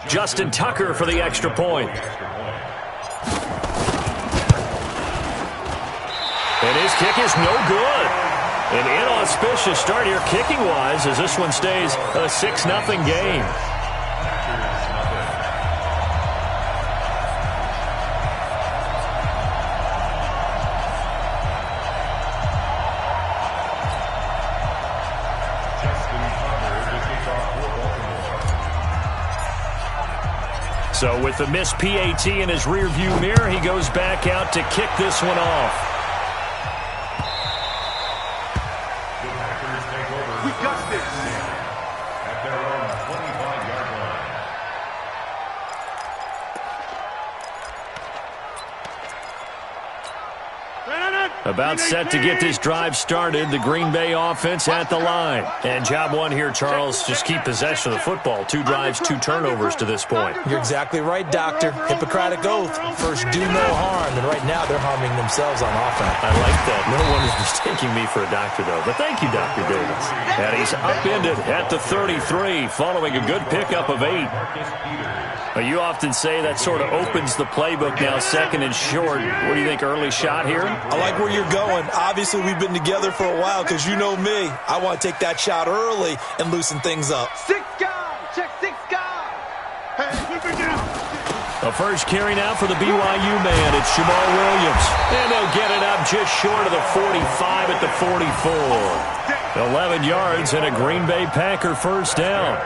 Justin Tucker for the extra point. And his kick is no good. An inauspicious start here kicking-wise as this one stays a 6-0 game. So with the missed PAT in his rearview mirror, he goes back out to kick this one off. We got this. At their own 25-yard line. About set to get this drive started. The Green Bay offense at the line. And job one here, Charles, just keep possession of the football. 2 drives, 2 turnovers to this point. You're exactly right, Doctor. Hippocratic oath. First, do no harm. And right now, they're harming themselves on offense. I like that. No one is mistaking me for a doctor, though. But thank you, Dr. Davis. And he's upended at the 33, following a good pickup of 8. You often say that sort of opens the playbook now, second and short. What do you think, early shot here? I like where you're going. Obviously, we've been together for a while because you know me. I want to take that shot early and loosen things up. 6 guys. Check 6 guys. Hey, flip it down. The first carry now for the BYU man. It's Jamal Williams. And they'll get it up just short of the 45 at the 44. 11 yards and a Green Bay Packer first down.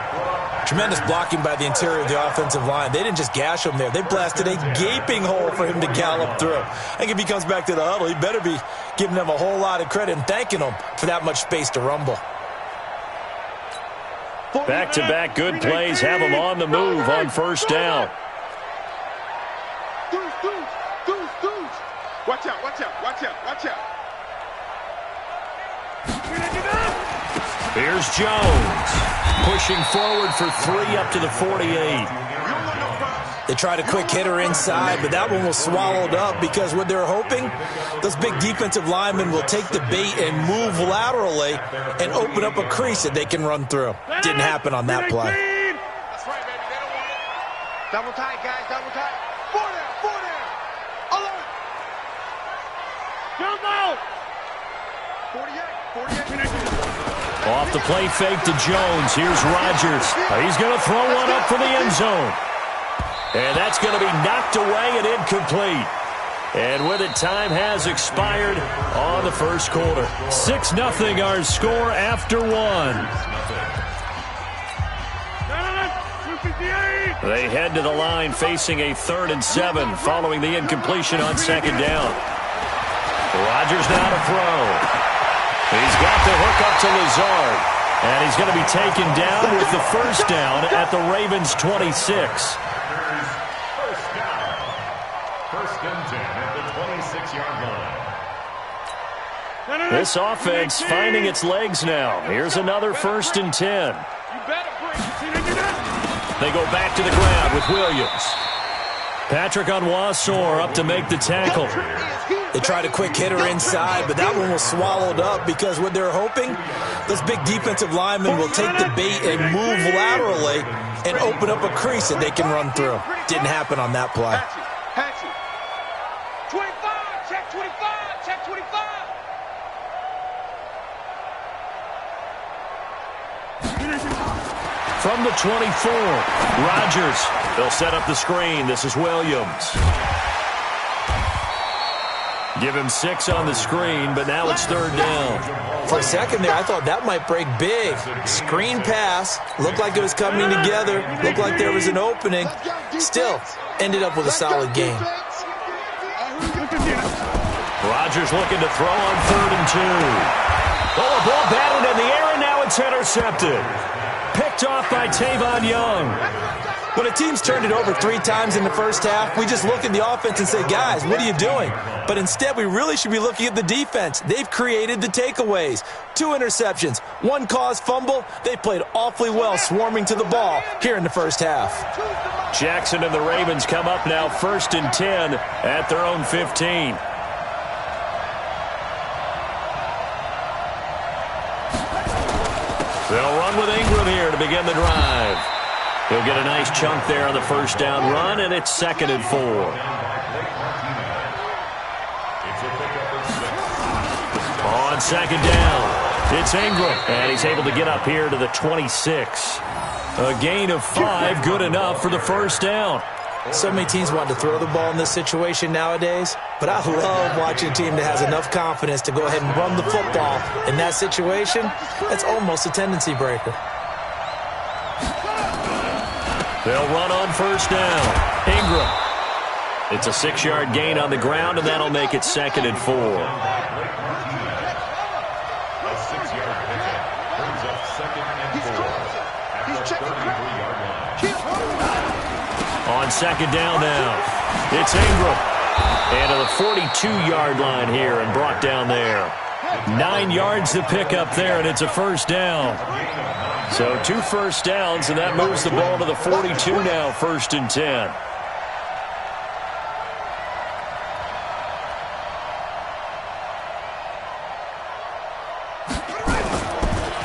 Tremendous blocking by the interior of the offensive line. They didn't just gash him there. They blasted a gaping hole for him to gallop through. I think if he comes back to the huddle, he better be giving them a whole lot of credit and thanking them for that much space to rumble. Back-to-back good plays have him on the move on first down. Watch out, watch out, watch out, watch out. Here's Jones. Pushing forward for 3 up to the 48. They tried a quick hitter inside, but that one was swallowed up because what they're hoping, those big defensive linemen will take the bait and move laterally and open up a crease that they can run through. Didn't happen on that play. That's right, baby. They don't want it. Double tight, guys. Double tight. 4 down. 4 down. Alert. Jump out. 48. Off the play fake to Jones. Here's Rodgers. He's going to throw one up for the end zone. And that's going to be knocked away and incomplete. And with it, time has expired on the first quarter. 6-0 our score after 1. They head to the line facing a 3rd and 7 following the incompletion on second down. Rodgers now to throw. He's got the hook up to Lazard. And he's going to be taken down with the first down at the Ravens' 26. First down. First and 10 at the 26-yard line. This offense finding its legs now. Here's another 1st and 10. They go back to the ground with Williams. Patrick Onwuasor up to make the tackle. They tried a quick hitter inside, but that one was swallowed up because what they're hoping, those big defensive linemen will take the bait and move laterally and open up a crease that they can run through. Didn't happen on that play. 25, check 25, check 25. From the 24, Rodgers. They'll set up the screen. This is Williams. Give him 6 on the screen, but now it's 3rd down. For a second there, I thought that might break big. Screen pass. Looked like it was coming together. Looked like there was an opening. Still, ended up with a solid game. Rodgers looking to throw on 3rd and 2. Oh, a ball batted in the air, and now it's intercepted. Picked off by Tavon Young. When a team's turned it over 3 times in the first half, we just look at the offense and say, guys, what are you doing? But instead, we really should be looking at the defense. They've created the takeaways. 2 interceptions, 1 caused fumble. They played awfully well swarming to the ball here in the first half. Jackson and the Ravens come up now 1st and 10 at their own 15. They'll run with Ingram here to begin the drive. He'll get a nice chunk there on the first down run, and it's 2nd and 4. On 2nd down, it's Ingram, and he's able to get up here to the 26. A gain of 5, good enough for the first down. So many teams want to throw the ball in this situation nowadays, but I love watching a team that has enough confidence to go ahead and run the football in that situation. That's almost a tendency breaker. They'll run on first down. Ingram. It's a 6-yard gain on the ground, and that'll make it 2nd and 4. On 2nd down now, it's Ingram. And to the 42-yard line here and brought down there. 9 yards to pick up there, and it's a first down. So 2 first downs, and that moves the ball to the 42 now, 1st and 10.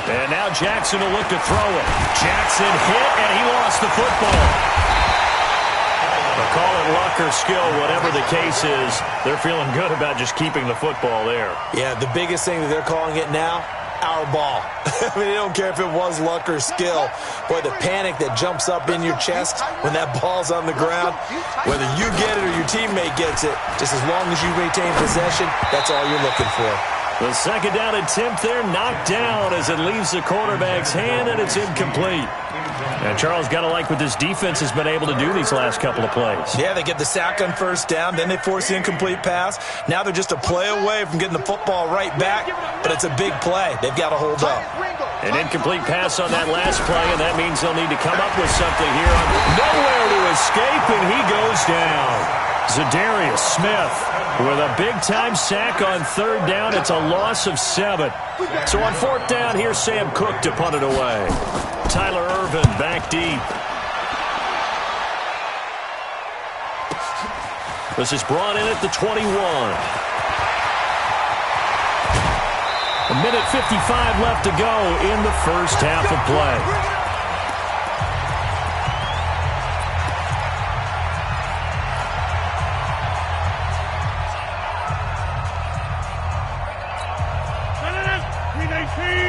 And now Jackson will look to throw it. Jackson hit, and he lost the football. They'll call it luck or skill, whatever the case is. They're feeling good about just keeping the football there. Yeah, the biggest thing that they're calling it now, our ball. I mean, they don't care if it was luck or skill. Boy, the panic that jumps up in your chest when that ball's on the ground, whether you get it or your teammate gets it, just as long as you retain possession, that's all you're looking for. The 2nd down attempt there knocked down as it leaves the quarterback's hand, and it's incomplete. And Charles, got to like what this defense has been able to do these last couple of plays. Yeah, they get the sack on first down, then they force the incomplete pass. Now they're just a play away from getting the football right back, but it's a big play. They've got to hold up. An incomplete pass on that last play, and that means they'll need to come up with something here. Nowhere to escape, and he goes down. Zadarius Smith with a big-time sack on 3rd down. It's a loss of 7. So on 4th down, here's Sam Cook to punt it away. Tyler Irvin back deep. This is brought in at the 21. A minute 55 left to go in the first half of play.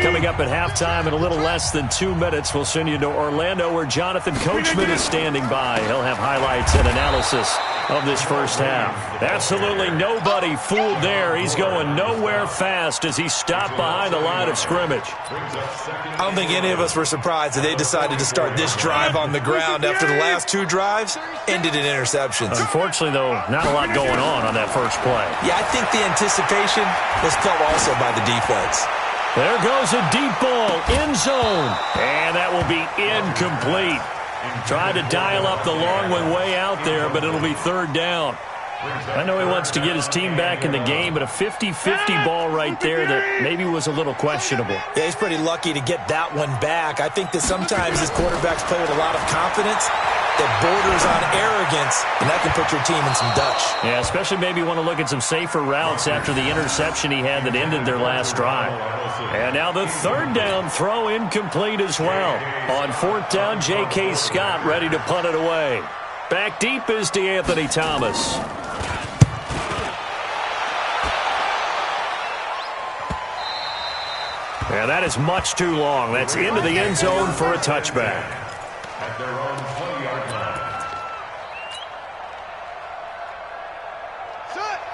Coming up at halftime in a little less than 2 minutes, we'll send you to Orlando where Jonathan Coachman is standing by. He'll have highlights and analysis of this first half. Absolutely nobody fooled there. He's going nowhere fast as he stopped behind the line of scrimmage. I don't think any of us were surprised that they decided to start this drive on the ground after the last 2 drives ended in interceptions. Unfortunately, though, not a lot going on that first play. Yeah, I think the anticipation was felt also by the defense. There goes a deep ball, end zone, and that will be incomplete. Tried to dial up the long one way out there, but it'll be 3rd down. I know he wants to get his team back in the game, but a 50-50 ball right there that maybe was a little questionable. Yeah, he's pretty lucky to get that one back. I think that sometimes his quarterbacks play with a lot of confidence that borders on arrogance, and that can put your team in some Dutch. Yeah, especially maybe want to look at some safer routes after the interception he had that ended their last drive. And now the 3rd down throw incomplete as well. On 4th down, J.K. Scott ready to punt it away. Back deep is DeAnthony Thomas. And that is much too long. That's into the end zone for a touchback. At their own 20-yard line.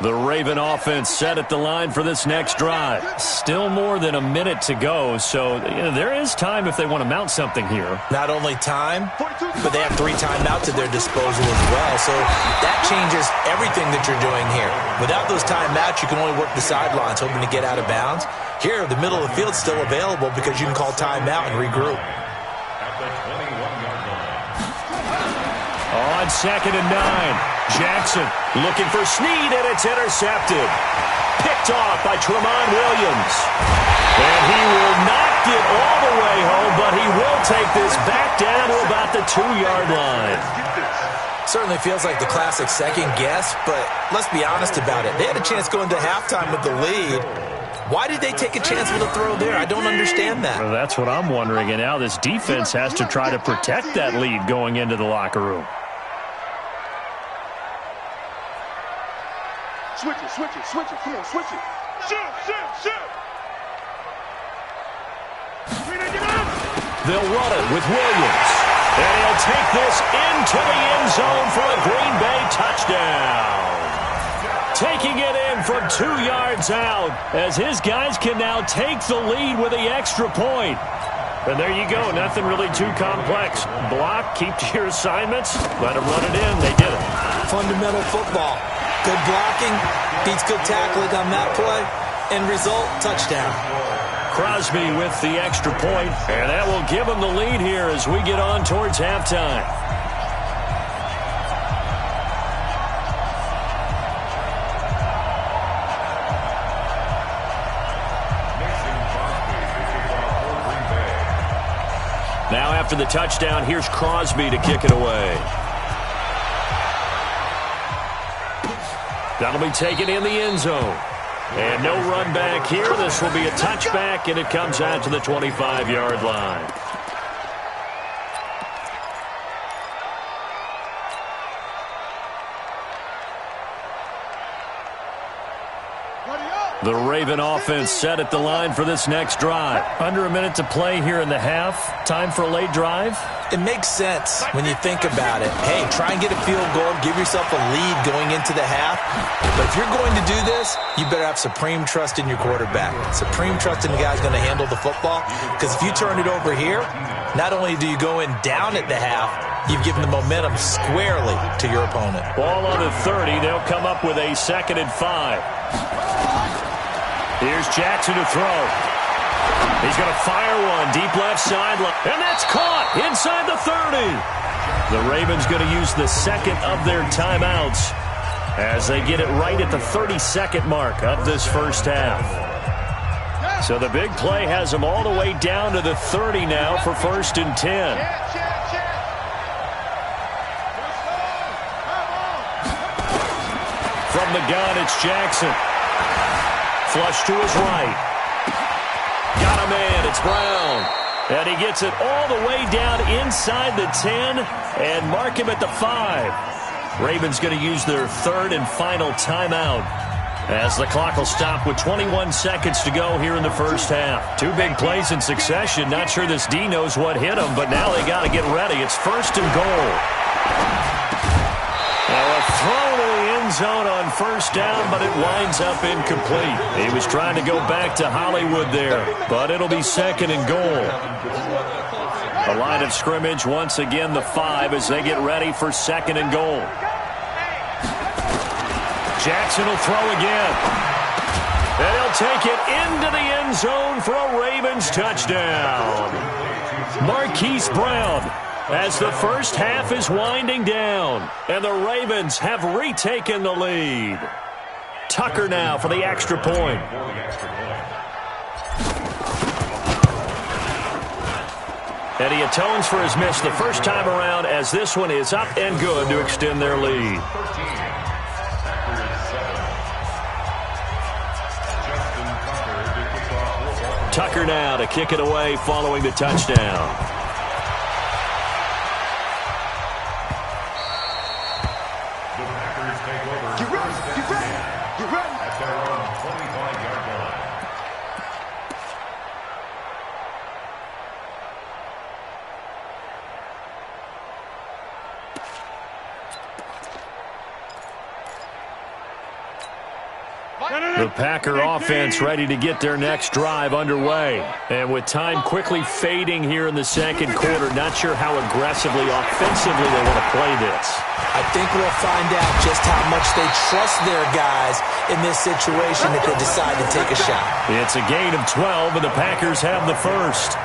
The Raven offense set at the line for this next drive. Still more than a minute to go, so there is time if they want to mount something here. Not only time, but they have 3 timeouts at their disposal as well, so that changes everything that you're doing here. Without those timeouts, you can only work the sidelines, hoping to get out of bounds. Here, the middle of the field is still available because you can call timeout and regroup. At the 21-yard line. On 2nd and 9. Jackson looking for Snead, and it's intercepted. Picked off by Tremont Williams. And he will not get all the way home, but he will take this back down to about the 2-yard line. Certainly feels like the classic second guess, but let's be honest about it. They had a chance going to halftime with the lead, Why did they take a chance with a throw there? I don't understand that. Well, that's what I'm wondering. And now this defense has to try to protect that lead going into the locker room. Switch it, switch it, switch it. Come on, switch it. Shoot, shoot, shoot. They'll run it with Williams. And he'll take this into the end zone for a Green Bay touchdown. Taking it in from 2 yards out as his guys can now take the lead with the extra point. And there you go. Nothing really too complex. Block, keep to your assignments, let them run it in. They did it. Fundamental football. Good blocking, beats good tackling on that play, and result, touchdown. Crosby with the extra point, and that will give him the lead here as we get on towards halftime. Now after the touchdown, here's Crosby to kick it away. That'll be taken in the end zone. And no run back here. This will be a touchback, and it comes out to the 25-yard line. The Raven offense set at the line for this next drive. Under a minute to play here in the half. Time for a late drive? It makes sense when you think about it. Hey, try and get a field goal. Give yourself a lead going into the half. But if you're going to do this, you better have supreme trust in your quarterback. Supreme trust in the guy who's going to handle the football. Because if you turn it over here, not only do you go in down at the half, you've given the momentum squarely to your opponent. Ball on the 30. They'll come up with a 2nd and 5. Here's Jackson to throw. He's going to fire one deep left sideline. And that's caught inside the 30. The Ravens going to use the second of their timeouts as they get it right at the 32nd mark of this first half. So the big play has them all the way down to the 30 now for 1st and 10. From the gun, it's Jackson. Flush to his right. Got a man. It's Brown. And he gets it all the way down inside the 10 and mark him at the 5. Ravens going to use their 3rd and final timeout as the clock will stop with 21 seconds to go here in the first half. 2 big plays in succession. Not sure this D knows what hit him, but now they got to get ready. It's 1st and goal. Now a throw to the end zone on 1st down, but it winds up incomplete. He was trying to go back to Hollywood there, but it'll be 2nd and goal. The line of scrimmage, once again, the 5 as they get ready for 2nd and goal. Jackson will throw again. And he'll take it into the end zone for a Ravens touchdown. Marquise Brown, as the first half is winding down, and the Ravens have retaken the lead. Tucker now for the extra point. And he atones for his miss the first time around as this one is up and good to extend their lead. Tucker now to kick it away following the touchdown. The Packer offense ready to get their next drive underway. And with time quickly fading here in the second quarter, not sure how aggressively, offensively they want to play this. I think we'll find out just how much they trust their guys in this situation if they decide to take a shot. It's a gain of 12, and the Packers have the first.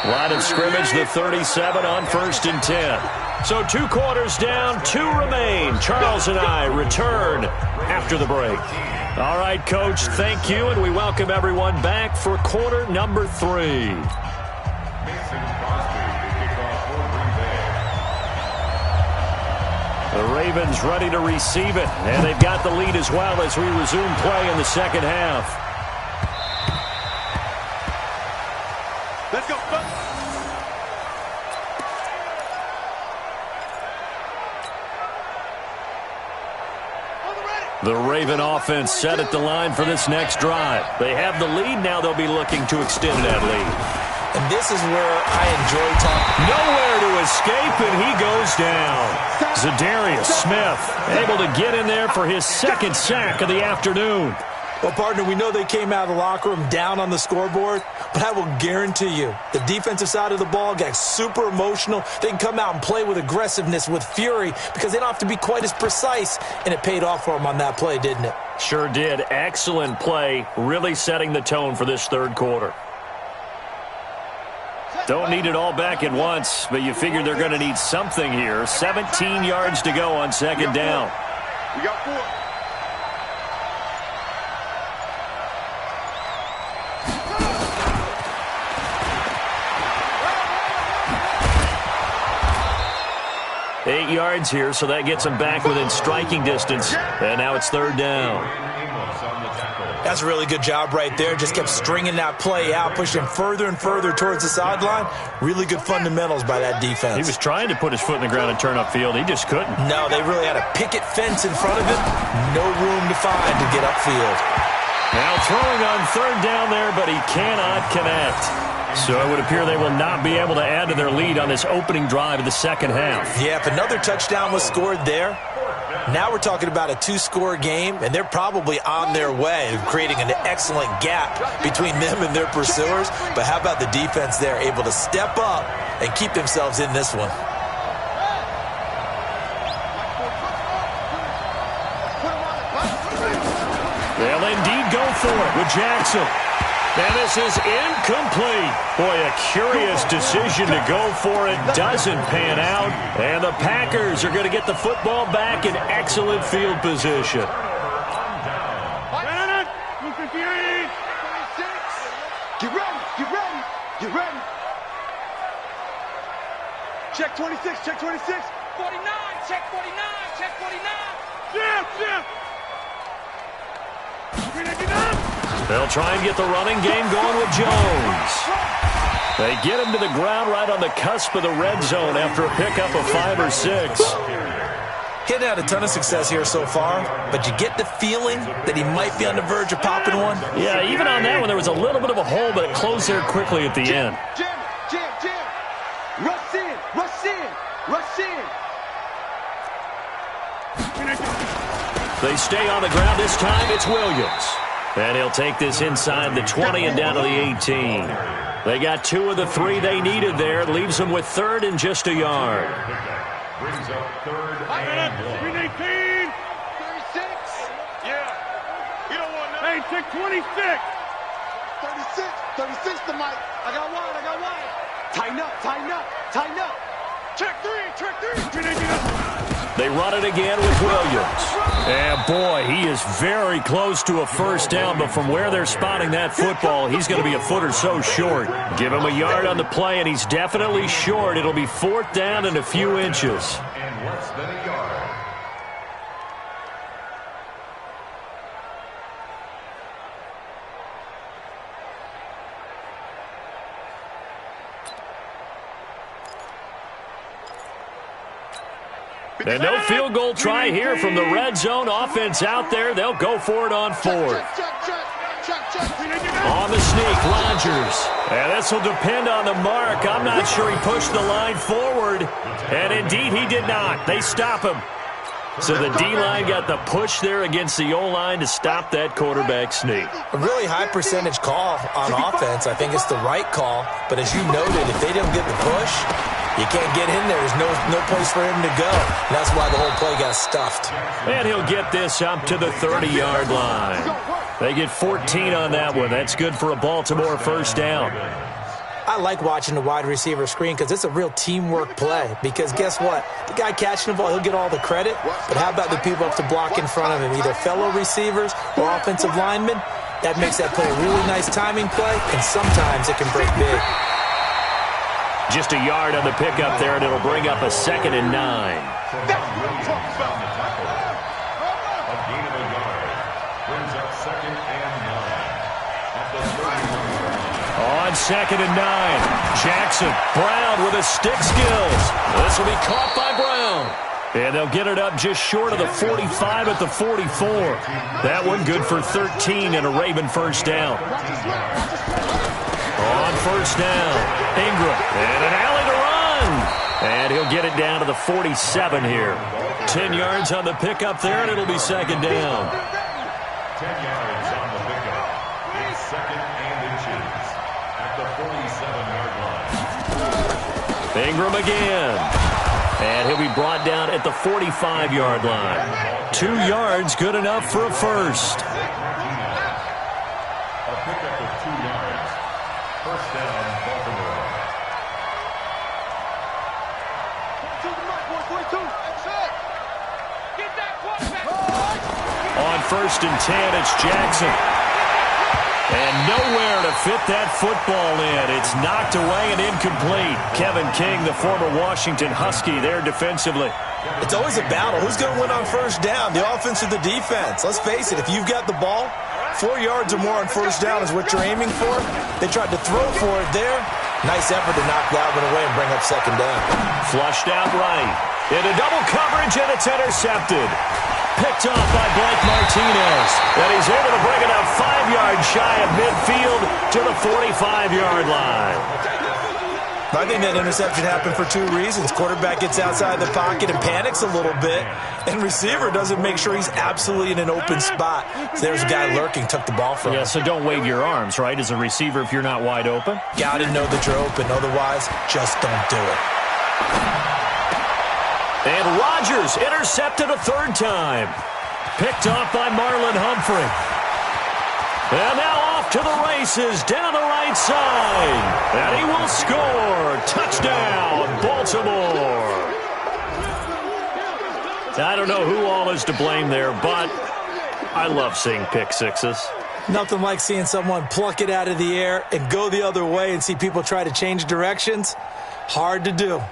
Line of scrimmage, the 37 on 1st and 10. So 2 quarters down, 2 remain. Charles and I return after the break. All right, Coach, thank you, and we welcome everyone back for quarter number 3. The Ravens Ravens ready to receive it. And they've got the lead as well as we resume play in the second half. Let's go. The Raven offense set at the line for this next drive. They have the lead. Now they'll be looking to extend that lead. And this is where I enjoy talking. Nowhere to escape, and he goes down. Zadarius Smith able to get in there for his second sack of the afternoon. Well, partner, we know they came out of the locker room down on the scoreboard, but I will guarantee you the defensive side of the ball got super emotional. They can come out and play with aggressiveness, with fury, because they don't have to be quite as precise, and it paid off for them on that play, didn't it? Sure did. Excellent play, really setting the tone for this third quarter. Don't need it all back at once, but you figure they're going to need something here. 17 yards to go on second down. We got 4. 8 yards here, so that gets them back within striking distance. And now it's third down. That's a really good job right there. Just kept stringing that play out, pushing further and further towards the sideline. Really good fundamentals by that defense. He was trying to put his foot in the ground and turn upfield. He just couldn't. No, they really had a picket fence in front of him. No room to find to get upfield. Now throwing on third down there, but he cannot connect. So it would appear they will not be able to add to their lead on this opening drive of the second half. Yeah, if another touchdown was scored there, now we're talking about a 2-score game, and they're probably on their way of creating an excellent gap between them and their pursuers. But how about the defense there, able to step up and keep themselves in this one? They'll indeed go for it with Jackson. And this is incomplete. Boy, a curious decision to go for it. Doesn't pan out. And the Packers are going to get the football back in excellent field position. Get ready, get ready, get ready. Check 26, check 26. 49, check 49, check 49. Jim, Jim. They'll try and get the running game going with Jones. They get him to the ground right on the cusp of the red zone after a pickup of 5 or 6. Hitting had a ton of success here so far, but you get the feeling that he might be on the verge of popping one. Yeah, even on that one, there was a little bit of a hole, but it closed there quickly at the end. Jim, Jim, Jim. Rush in, rush in, rush in. They stay on the ground. This time it's Williams. And he'll take this inside the 20 and down to the 18. They got 2 of the 3 they needed there. Leaves them with third and just a yard. Brings up third and 1. 36. Yeah. You don't want that. Hey, check 26. 36 to Mike. I got wide. Tighten up, tighten up, tighten up. Check 3, check 3. They run it again with Williams. And boy, he is very close to a first down, but from where they're spotting that football, he's going to be a foot or so short. Give him a yard on the play, and he's definitely short. It'll be 4th down and a few inches. And less than a yard. And no field goal try here from the red zone. Offense out there. They'll go for it on 4th. On the sneak, Rodgers. And this will depend on the mark. I'm not sure he pushed the line forward. And indeed, he did not. They stop him. So the D-line got the push there against the O-line to stop that quarterback sneak. A really high percentage call on offense. I think it's the right call. But as you noted, if they don't get the push, you can't get in there. There's no place for him to go. And that's why the whole play got stuffed. And he'll get this up to the 30-yard line. They get 14 on that one. That's good for a Baltimore first down. I like watching the wide receiver screen because it's a real teamwork play. Because guess what? The guy catching the ball, he'll get all the credit. But how about the people up to block in front of him, either fellow receivers or offensive linemen? That makes that play a really nice timing play, and sometimes it can break big. Just a yard on the pickup there, and it'll bring up a 2nd and 9. On 2nd and 9, Jackson. Brown with his stick skills. This will be caught by Brown. And they'll get it up just short of the 45 at the 44. That one good for 13 and a Raven first down. On first down, Ingram. And an alley to run. And he'll get it down to the 47 here. 10 yards on the pickup there, and it'll be 2nd down. 10 yards on the pickup. It's 2nd and inches at the 47-yard line. Ingram again. And he'll be brought down at the 45-yard line. 2 yards, good enough for a first. A pickup of 2 yards. First down, Baltimore. Get that quarterback. On 1st and 10, it's Jackson. And nowhere to fit that football in. It's knocked away and incomplete. Kevin King, the former Washington Husky, there defensively. It's always a battle. Who's going to win on first down, the offense or the defense? Let's face it, if you've got the ball, 4 yards or more on first down is what you're aiming for. They tried to throw for it there. Nice effort to knock that one away and bring up 2nd down. Flushed out right. Into double coverage, and it's intercepted. Picked off by Blake Martinez. And he's able to bring it up 5 yards shy of midfield to the 45-yard line. I think that interception happened for 2 reasons. Quarterback gets outside the pocket and panics a little bit, and receiver doesn't make sure he's absolutely in an open spot. So there's a guy lurking, took the ball from him. Yeah, so don't wave your arms, right, as a receiver if you're not wide open? Got to know that you're open. Otherwise, just don't do it. And Rodgers intercepted a 3rd time. Picked off by Marlon Humphrey. And now off to the races down the right side. And he will score. Touchdown, Baltimore. I don't know who all is to blame there, but I love seeing pick sixes. Nothing like seeing someone pluck it out of the air and go the other way and see people try to change directions. Hard to do.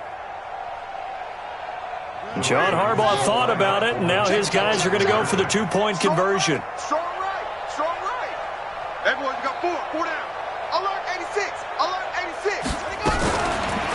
John Harbaugh thought about it, and now his guys are going to go for the 2-point conversion. Strong right. Strong right. Everyone, you got 4 down. Alert 86. Alert 86.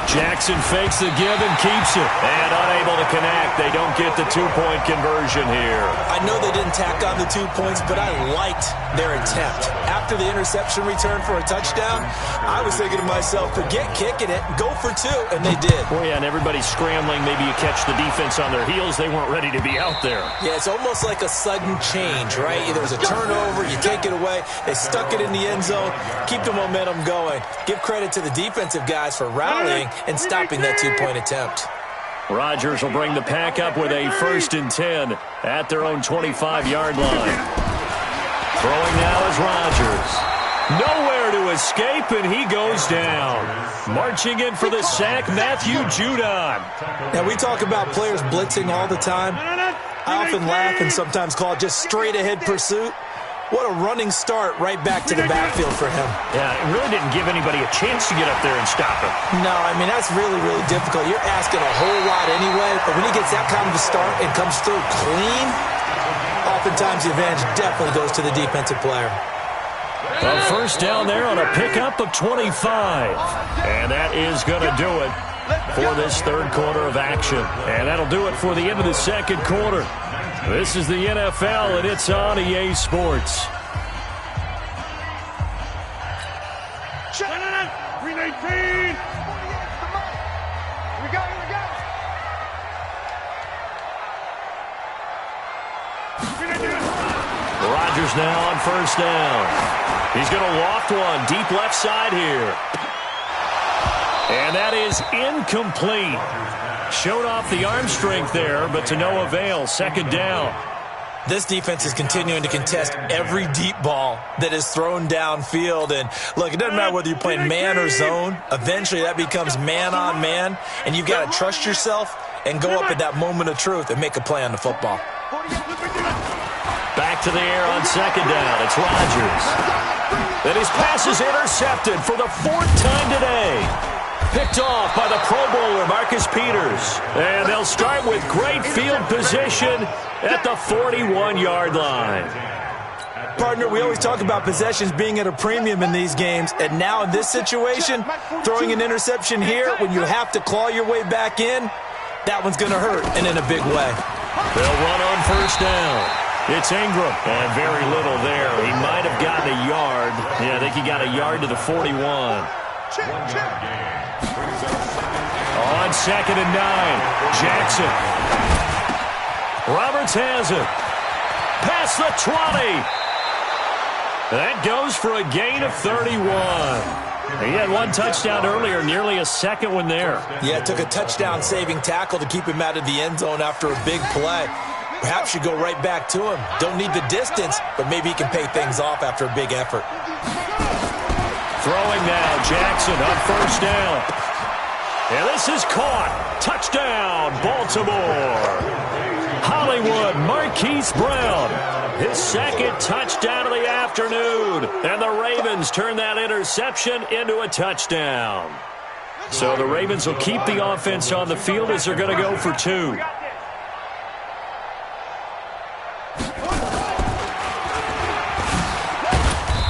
Jackson fakes the give and keeps it. And unable to connect. They don't get the 2-point conversion here. I know they didn't tack on the 2 points, but I liked their attempt. After the interception return for a touchdown, I was thinking to myself, forget kicking it, go for 2, and they did. Well, yeah, and everybody's scrambling. Maybe you catch the defense on their heels. They weren't ready to be out there. Yeah, it's almost like a sudden change, right? There was a turnover, you take it away, they stuck it in the end zone, keep the momentum going. Give credit to the defensive guys for rallying and stopping that 2-point attempt. Rodgers will bring the pack up with a 1st and 10 at their own 25-yard line. Throwing now is Rodgers. Nowhere to escape, and he goes down. Marching in for the sack, Matthew Judon. Now, we talk about players blitzing all the time. I often laugh and sometimes call it just straight-ahead pursuit. What a running start right back to the backfield for him. Yeah, it really didn't give anybody a chance to get up there and stop him. No, I mean, that's really, really difficult. You're asking a whole lot anyway, but when he gets that kind of a start and comes through clean, oftentimes the advantage definitely goes to the defensive player. A first down there on a pickup of 25. And that is going to do it for this 3rd quarter of action. And that'll do it for the end of the 2nd quarter. This is the NFL, and it's on EA Sports. Green 18. Here we go. Rodgers now on first down. He's going to loft one deep left side here. And that is incomplete. Showed off the arm strength there, but to no avail. 2nd down. This defense is continuing to contest every deep ball that is thrown downfield. And, look, it doesn't matter whether you're playing man or zone. Eventually, that becomes man-on-man, and you've got to trust yourself and go up at that moment of truth and make a play on the football. Back to the air on 2nd down. It's Rodgers. And his pass is intercepted for the 4th time today. Picked off by the Pro Bowler, Marcus Peters. And they'll start with great field position at the 41-yard line. Partner, we always talk about possessions being at a premium in these games, and now in this situation, throwing an interception here when you have to claw your way back in, that one's going to hurt, and in a big way. They'll run on first down. It's Ingram, and very little there. He might have gotten a yard. Yeah, I think he got a yard to the 41. On 2nd and 9, Jackson. Roberts has it. Past the 20. That goes for a gain of 31. He had one touchdown earlier, nearly a second one there. Yeah, it took a touchdown-saving tackle to keep him out of the end zone after a big play. Perhaps you go right back to him. Don't need the distance, but maybe he can pay things off after a big effort. Throwing now, Jackson on first down. And this is caught. Touchdown, Baltimore. Hollywood, Marquise Brown. His second touchdown of the afternoon. And the Ravens turn that interception into a touchdown. So the Ravens will keep the offense on the field as they're going to go for 2.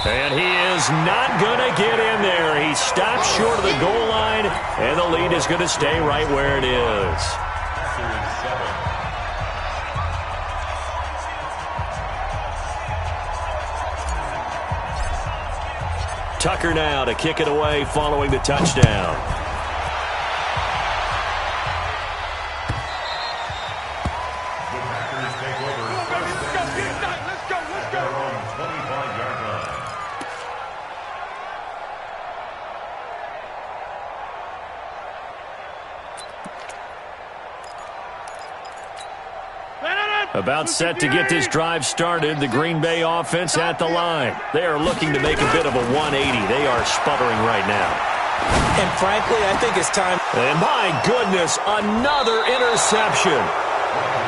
And he is not going to get in there. He stops short of the goal line, and the lead is going to stay right where it is. Tucker now to kick it away following the touchdown. About set to get this drive started, the Green Bay offense at the line. They are looking to make a bit of a 180. They are sputtering right now. And frankly, I think it's time. And my goodness, another interception.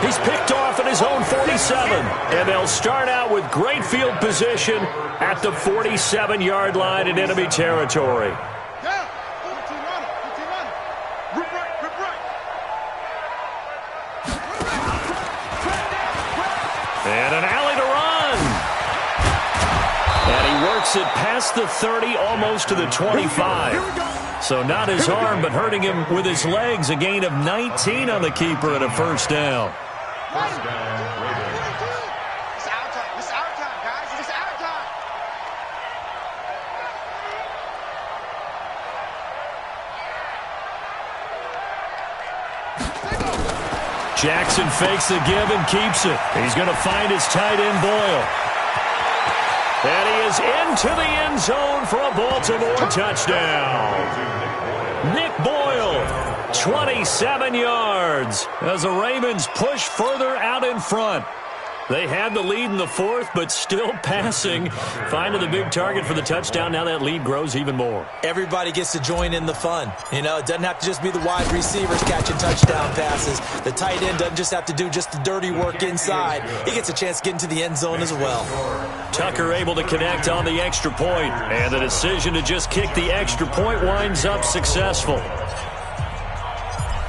He's picked off at his own 47. And they'll start out with great field position at the 47-yard line in enemy territory. And an alley to run. And he works it past the 30, almost to the 25. So not his arm, but hurting him with his legs. A gain of 19 on the keeper and a first down. First down, Ravens. It's our time. It's our time, guys. It's our time. Jackson fakes the give and keeps it. He's going to find his tight end, Boyle. And he is into the end zone for a Baltimore touchdown. Nick Boyle, 27 yards as the Ravens push further out in front. They had the lead in the fourth, but still passing. Finding the big target for the touchdown. Now that lead grows even more. Everybody gets to join in the fun. You know, it doesn't have to just be the wide receivers catching touchdown passes. The tight end doesn't just have to do just the dirty work inside. He gets a chance to get into the end zone as well. Tucker able to connect on the extra point. And the decision to just kick the extra point winds up successful.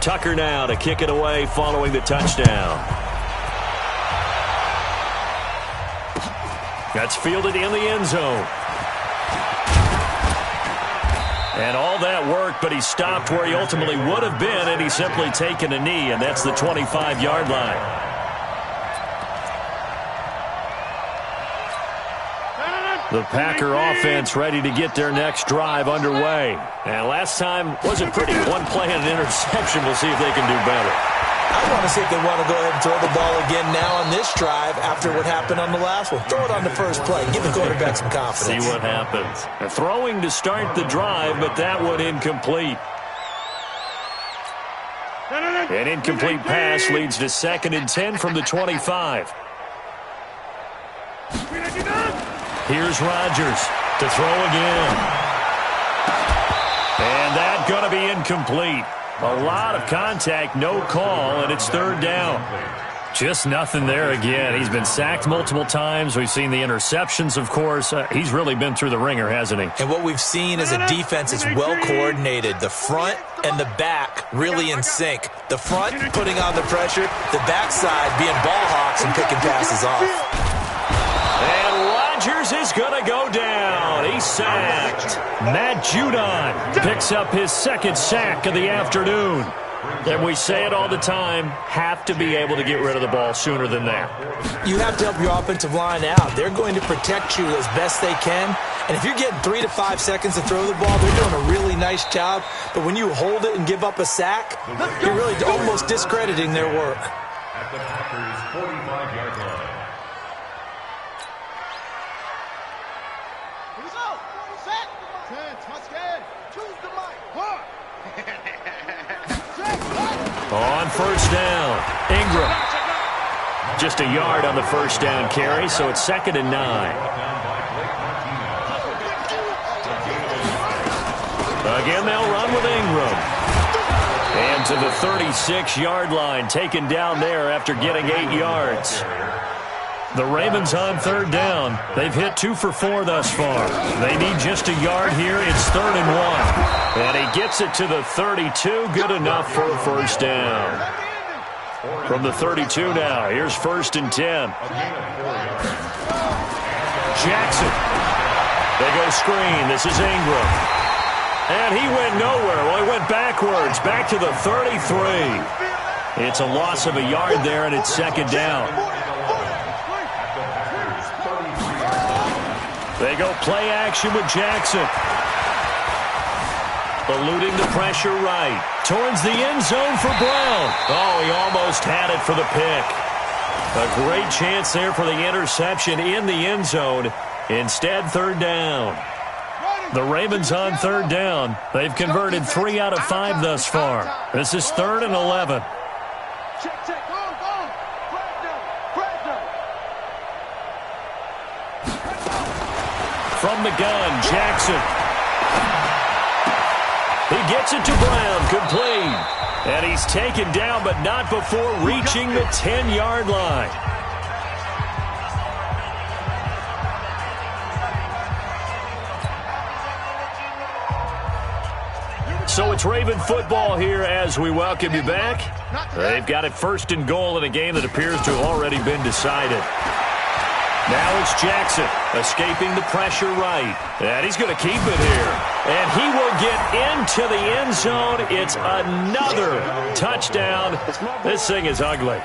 Tucker now to kick it away following the touchdown. That's fielded in the end zone. And all that work, but he stopped where he ultimately would have been, and he's simply taken a knee, and that's the 25-yard line. The Packer offense ready to get their next drive underway. And last time wasn't pretty. One play and an interception. We'll see if they can do better. I want to see if they want to go ahead and throw the ball again now on this drive after what happened on the last one. Throw it on the first play. Give the quarterback some confidence. See what happens. A throwing to start the drive, but that one incomplete. An incomplete pass leads to 2nd and 10 from the 25. Here's Rodgers to throw again. And that's going to be incomplete. A lot of contact, no call, and it's 3rd down. Just nothing there again. He's been sacked multiple times. We've seen the interceptions, of course. He's really been through the ringer, hasn't he? And what we've seen is a defense that's well coordinated. The front and the back really in sync. The front putting on the pressure, the backside being ball hawks and picking passes off. And Rodgers is going to go down. He's sacked. Matt Judon picks up his second sack of the afternoon. And we say it all the time, have to be able to get rid of the ball sooner than that. You have to help your offensive line out. They're going to protect you as best they can. And if you're getting 3 to 5 seconds to throw the ball, they're doing a really nice job. But when you hold it and give up a sack, you're really almost discrediting their work. At the Packers' 45-yard line. Here we go. Set. 10. Touchdown. Choose the mic. On first down, Ingram. Just a yard on the first down carry, so it's 2nd and 9. Again, they'll run with Ingram. And to the 36-yard line, taken down there after getting 8 yards. The Ravens on 3rd down. They've hit 2 for 4 thus far. They need just a yard here. It's 3rd and 1. And he gets it to the 32. Good enough for a first down. From the 32 now, here's 1st and 10. Jackson. They go screen. This is Ingram. And he went nowhere. Well, he went backwards. Back to the 33. It's a loss of a yard there, and it's 2nd down. They go play action with Jackson. Eluding the pressure right. Towards the end zone for Brown. Oh, he almost had it for the pick. A great chance there for the interception in the end zone. Instead, 3rd down. The Ravens on 3rd down. They've converted 3 out of 5 thus far. This is 3rd and 11. Check, check. Go, go. From the gun, Jackson. He gets it to Brown, complete. And he's taken down, but not before reaching the 10-yard line. So it's Raven football here as we welcome you back. They've got it 1st and goal in a game that appears to have already been decided. Now it's Jackson escaping the pressure right. And he's going to keep it here. And he will get into the end zone. It's another touchdown. This thing is ugly.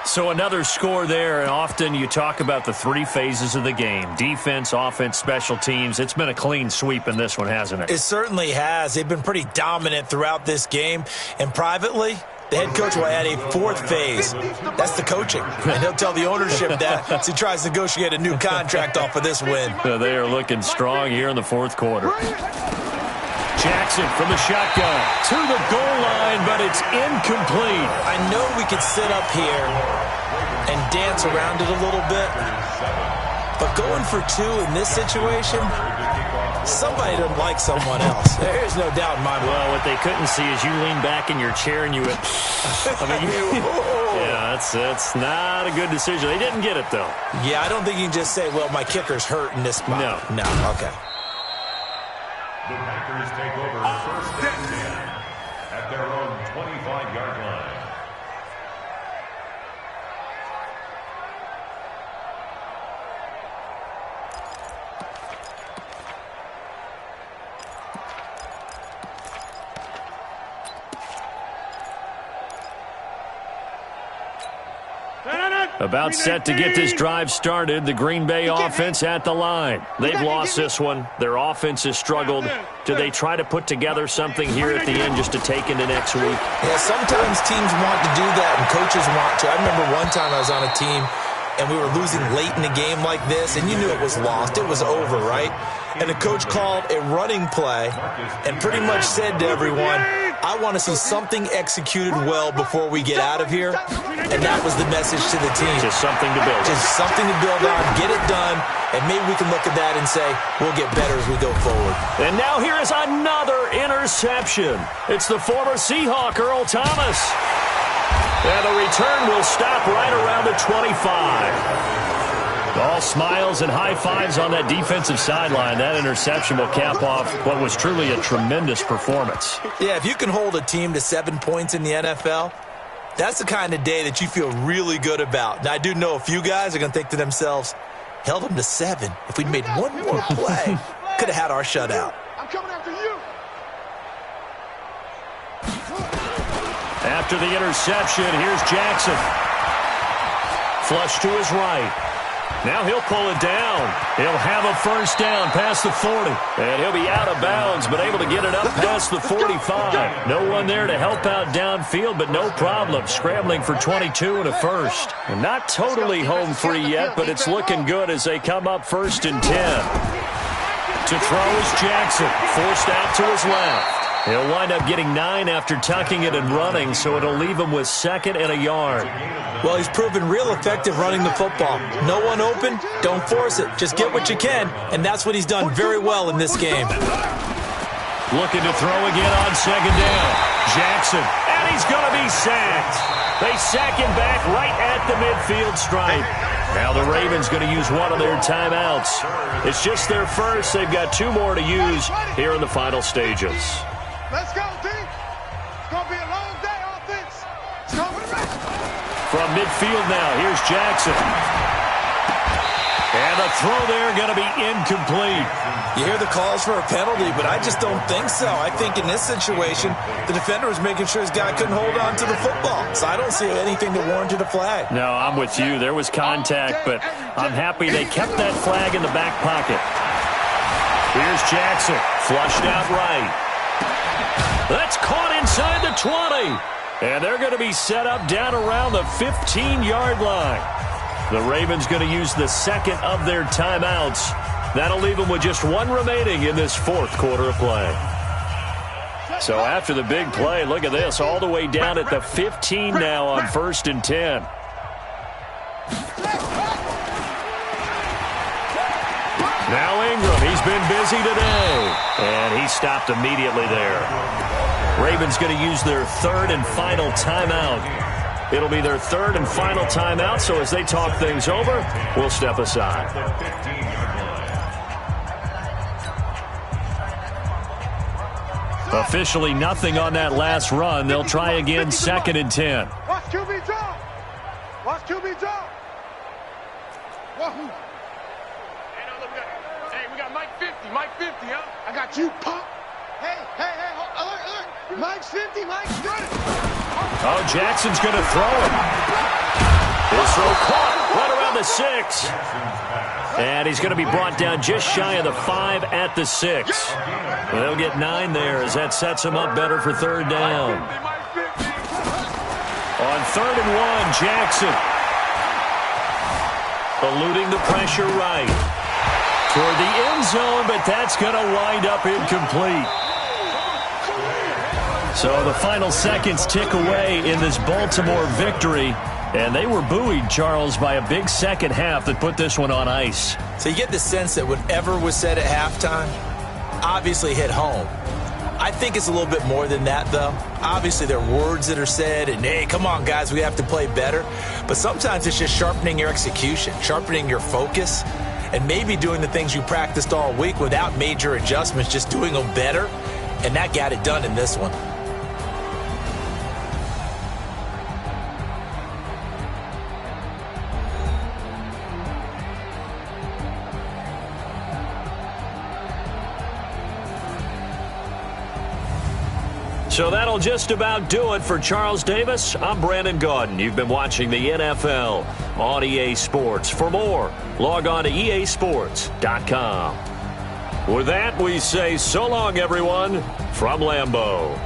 So another score there, and often you talk about the 3 phases of the game. Defense, offense, special teams. It's been a clean sweep in this one, hasn't it? It certainly has. They've been pretty dominant throughout this game. And privately, the head coach will add a 4th phase. That's the coaching. And he'll tell the ownership that as he tries to negotiate a new contract off of this win. They are looking strong here in the 4th quarter. Jackson from the shotgun to the goal line, but it's incomplete. I know we could sit up here and dance around it a little bit, but going for 2 in this situation, somebody doesn't like someone else. There's no doubt in my mind. Well, what they couldn't see is you lean back in your chair and you went, yeah, that's not a good decision. They didn't get it, though. Yeah, I don't think you can just say, well, my kicker's hurt in this spot. No, okay. The Packers take over 1st and 10 at their own 25-yard line. About set to get this drive started, the Green Bay offense at the line. They've lost this one. Their offense has struggled. Do they try to put together something here at the end just to take into next week? Yeah, sometimes teams want to do that and coaches want to. I remember one time I was on a team and we were losing late in a game like this, and you knew it was lost. It was over, right? And the coach called a running play and pretty much said to everyone, I want to see something executed well before we get out of here. And that was the message to the team. Just something to build on. Just something to build on, get it done, and maybe we can look at that and say, we'll get better as we go forward. And now here is another interception. It's the former Seahawk, Earl Thomas. And the return will stop right around the 25. All smiles and high fives on that defensive sideline. That interception will cap off what was truly a tremendous performance. Yeah, if you can hold a team to 7 points in the NFL, that's the kind of day that you feel really good about. Now, I do know a few guys are going to think to themselves, held them to 7. If we'd made one more play, could have had our shutout. I'm coming after you. After the interception, here's Jackson. Flush to his right. Now he'll pull it down. He'll have a first down past the 40. And he'll be out of bounds, but able to get it up past the 45. No one there to help out downfield, but no problem. Scrambling for 22 and a first. And not totally home free yet, but it's looking good as they come up 1st and 10. To throw is Jackson. Forced out to his left. He'll wind up getting 9 after tucking it and running, so it'll leave him with 2nd and a yard. Well, he's proven real effective running the football. No one open, don't force it. Just get what you can, and that's what he's done very well in this game. Looking to throw again on 2nd down. Jackson, and he's going to be sacked. They sack him back right at the midfield stripe. Now the Ravens going to use one of their timeouts. It's just their first. They've got 2 more to use here in the final stages. Let's go, team. It's going to be a long day, offense. It's going to be From midfield now, here's Jackson. And the throw there going to be incomplete. You hear the calls for a penalty, but I just don't think so. I think in this situation, the defender was making sure his guy couldn't hold on to the football. So I don't see anything that warranted a flag. No, I'm with you. There was contact, but I'm happy they kept that flag in the back pocket. Here's Jackson, flushed out right. That's caught inside the 20. And they're going to be set up down around the 15-yard line. The Ravens going to use the 2nd of their timeouts. That'll leave them with just 1 remaining in this 4th quarter of play. So after the big play, look at this, all the way down at the 15 now on 1st and 10. Now Ingram, he's been busy today. And he stopped immediately there. Ravens going to use their 3rd and final timeout. It'll be their 3rd and final timeout, so as they talk things over, we'll step aside. Officially nothing on that last run. They'll try again 2nd and 10. Watch QB drop. Watch QB drop. Wahoo. Hey, we got Mike 50. Mike 50, huh? I got you, Pop. Hey, alert. Mike's 50, Mike's 50. Oh, Jackson's going to throw it. His throw caught right around the 6. And he's going to be brought down just shy of the 5 at the 6. They'll get 9 there as that sets him up better for 3rd down. On 3rd and 1, Jackson. Eluding the pressure right. Toward the end zone, but that's going to wind up incomplete. So the final seconds tick away in this Baltimore victory. And they were buoyed, Charles, by a big second half that put this one on ice. So you get the sense that whatever was said at halftime obviously hit home. I think it's a little bit more than that, though. Obviously, there are words that are said, and, hey, come on, guys, we have to play better. But sometimes it's just sharpening your execution, sharpening your focus, and maybe doing the things you practiced all week without major adjustments, just doing them better. And that got it done in this one. So that'll just about do it for Charles Davis. I'm Brandon Gaudin. You've been watching the NFL on EA Sports. For more, log on to easports.com. With that, we say so long, everyone, from Lambeau.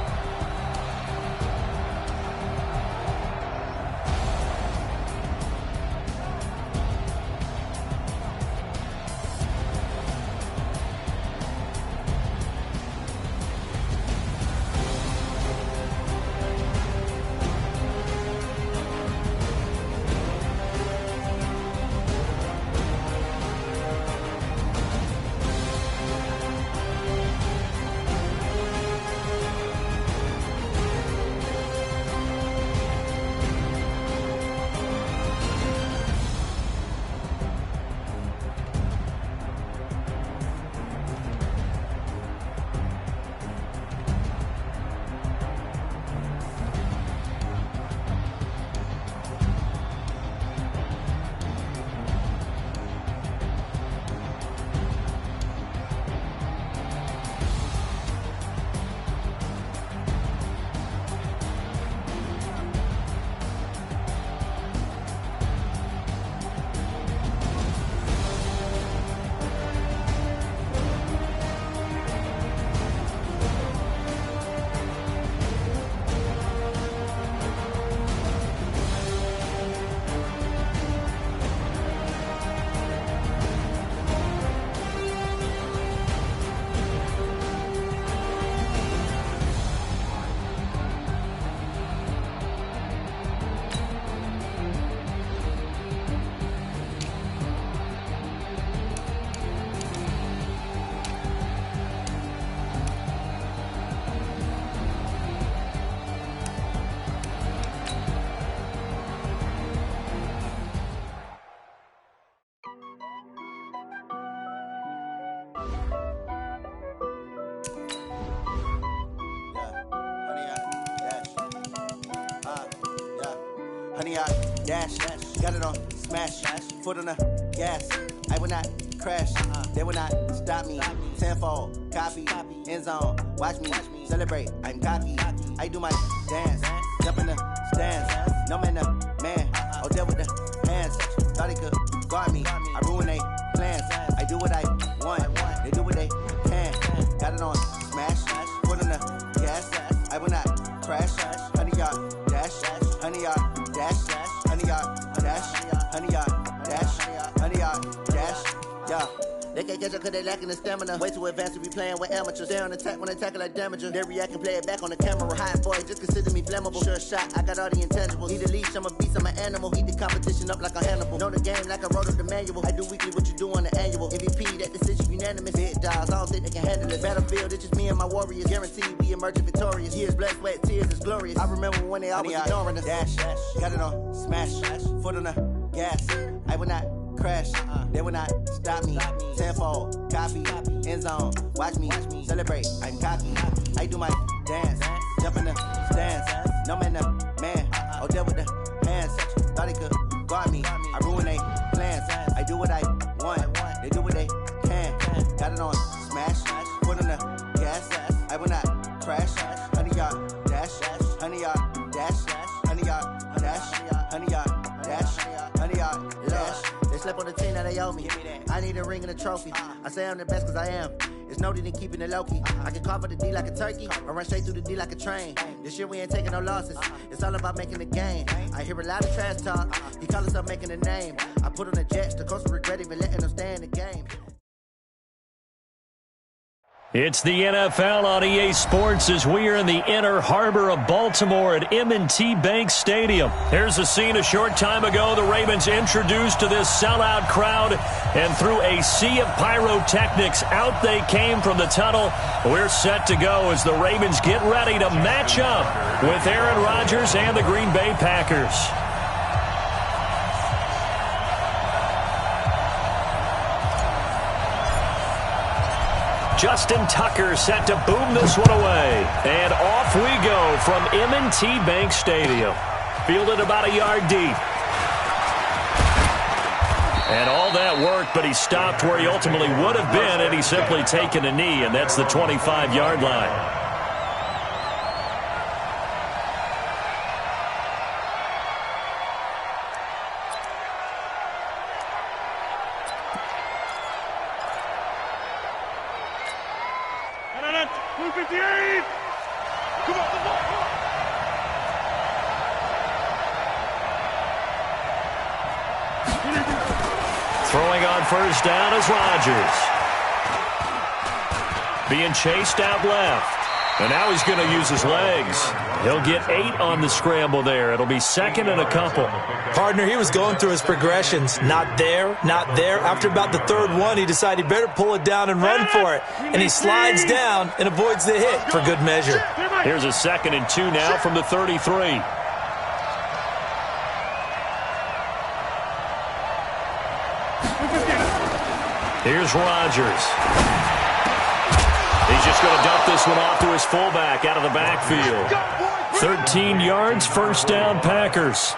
100-yard dash. Got it on smash. Foot on the gas. I will not crash. They will not stop me. Tenfold, copy, end zone. Watch me celebrate. I'm cocky. I do my dance. Jump in the stands. No man, the man. Oh, there with the hands. Thought he could guard me. I ruin they plans. I do what I want. They do what they can. Got it on smash. Foot on the gas. I will not crash. 100-yard dash. 100-yard dash. 100-yard dash. 100-yard dash. 100-yard dash. Yeah. They can't catch up cause they lacking the stamina. Way too advanced to be playing with amateurs. Stay on attack when they tackle like damager. They react and play it back on the camera. Hot boy, just consider me flammable. Sure shot, I got all the intangibles. Need a leash, I'm a beast, I'm an animal. Heat the competition up like a Hannibal. Know the game like I wrote up the manual. I do weekly what you do on the annual. MVP, that decision unanimous. Big dogs, I don't think they can handle it. Battlefield, it's just me and my warriors. Guaranteed we emerging victorious. Years, blood, sweat, tears, it's glorious. I remember when they always ignoring us. Dash, got it on smash. Foot on the gas. I will not crash. They will not stop me. Tenfold, copy, end zone. Watch me celebrate. I'm cocky. I do my dance. Jump in the stands. No man, the man. Oh, there with the hands. Thought he could guard me. I ruin they plans. I do what I want. They do what they can. Got it on smash. Foot on the gas. I will not crash. 100-yard dash. 100-yard dash. 100-yard dash. 100-yard dash. 100-yard dash. They slept on the team that they owe me. I need a ring and a trophy. I say I'm the best cause I am. It's no need in keeping it low-key. I can carve up the D like a turkey or run straight through the D like a train. This year we ain't taking no losses. It's all about making the game. I hear a lot of trash talk. He call himself making a name. I put on the Jets. The coach will regret even letting them stay in the game. It's the NFL on EA Sports as we are in the inner harbor of Baltimore at M&T Bank Stadium. Here's a scene a short time ago. The Ravens introduced to this sellout crowd, and through a sea of pyrotechnics, out they came from the tunnel. We're set to go as the Ravens get ready to match up with Aaron Rodgers and the Green Bay Packers. Justin Tucker set to boom this one away. And off we go from M&T Bank Stadium. Fielded about a yard deep. And all that worked, but he stopped where he ultimately would have been had he simply taken a knee, and that's the 25-yard line. Throwing on first down is Rodgers. Being chased out left. And now he's going to use his legs. He'll get 8 on the scramble there. It'll be second and a couple. Partner, he was going through his progressions. Not there, not there. After about the third one, he decided he better pull it down and run for it. And he slides down and avoids the hit for good measure. Here's a 2nd and 2 now from the 33. Here's Rodgers. He's just going to dump this one off to his fullback out of the backfield. 13 yards, first down, Packers.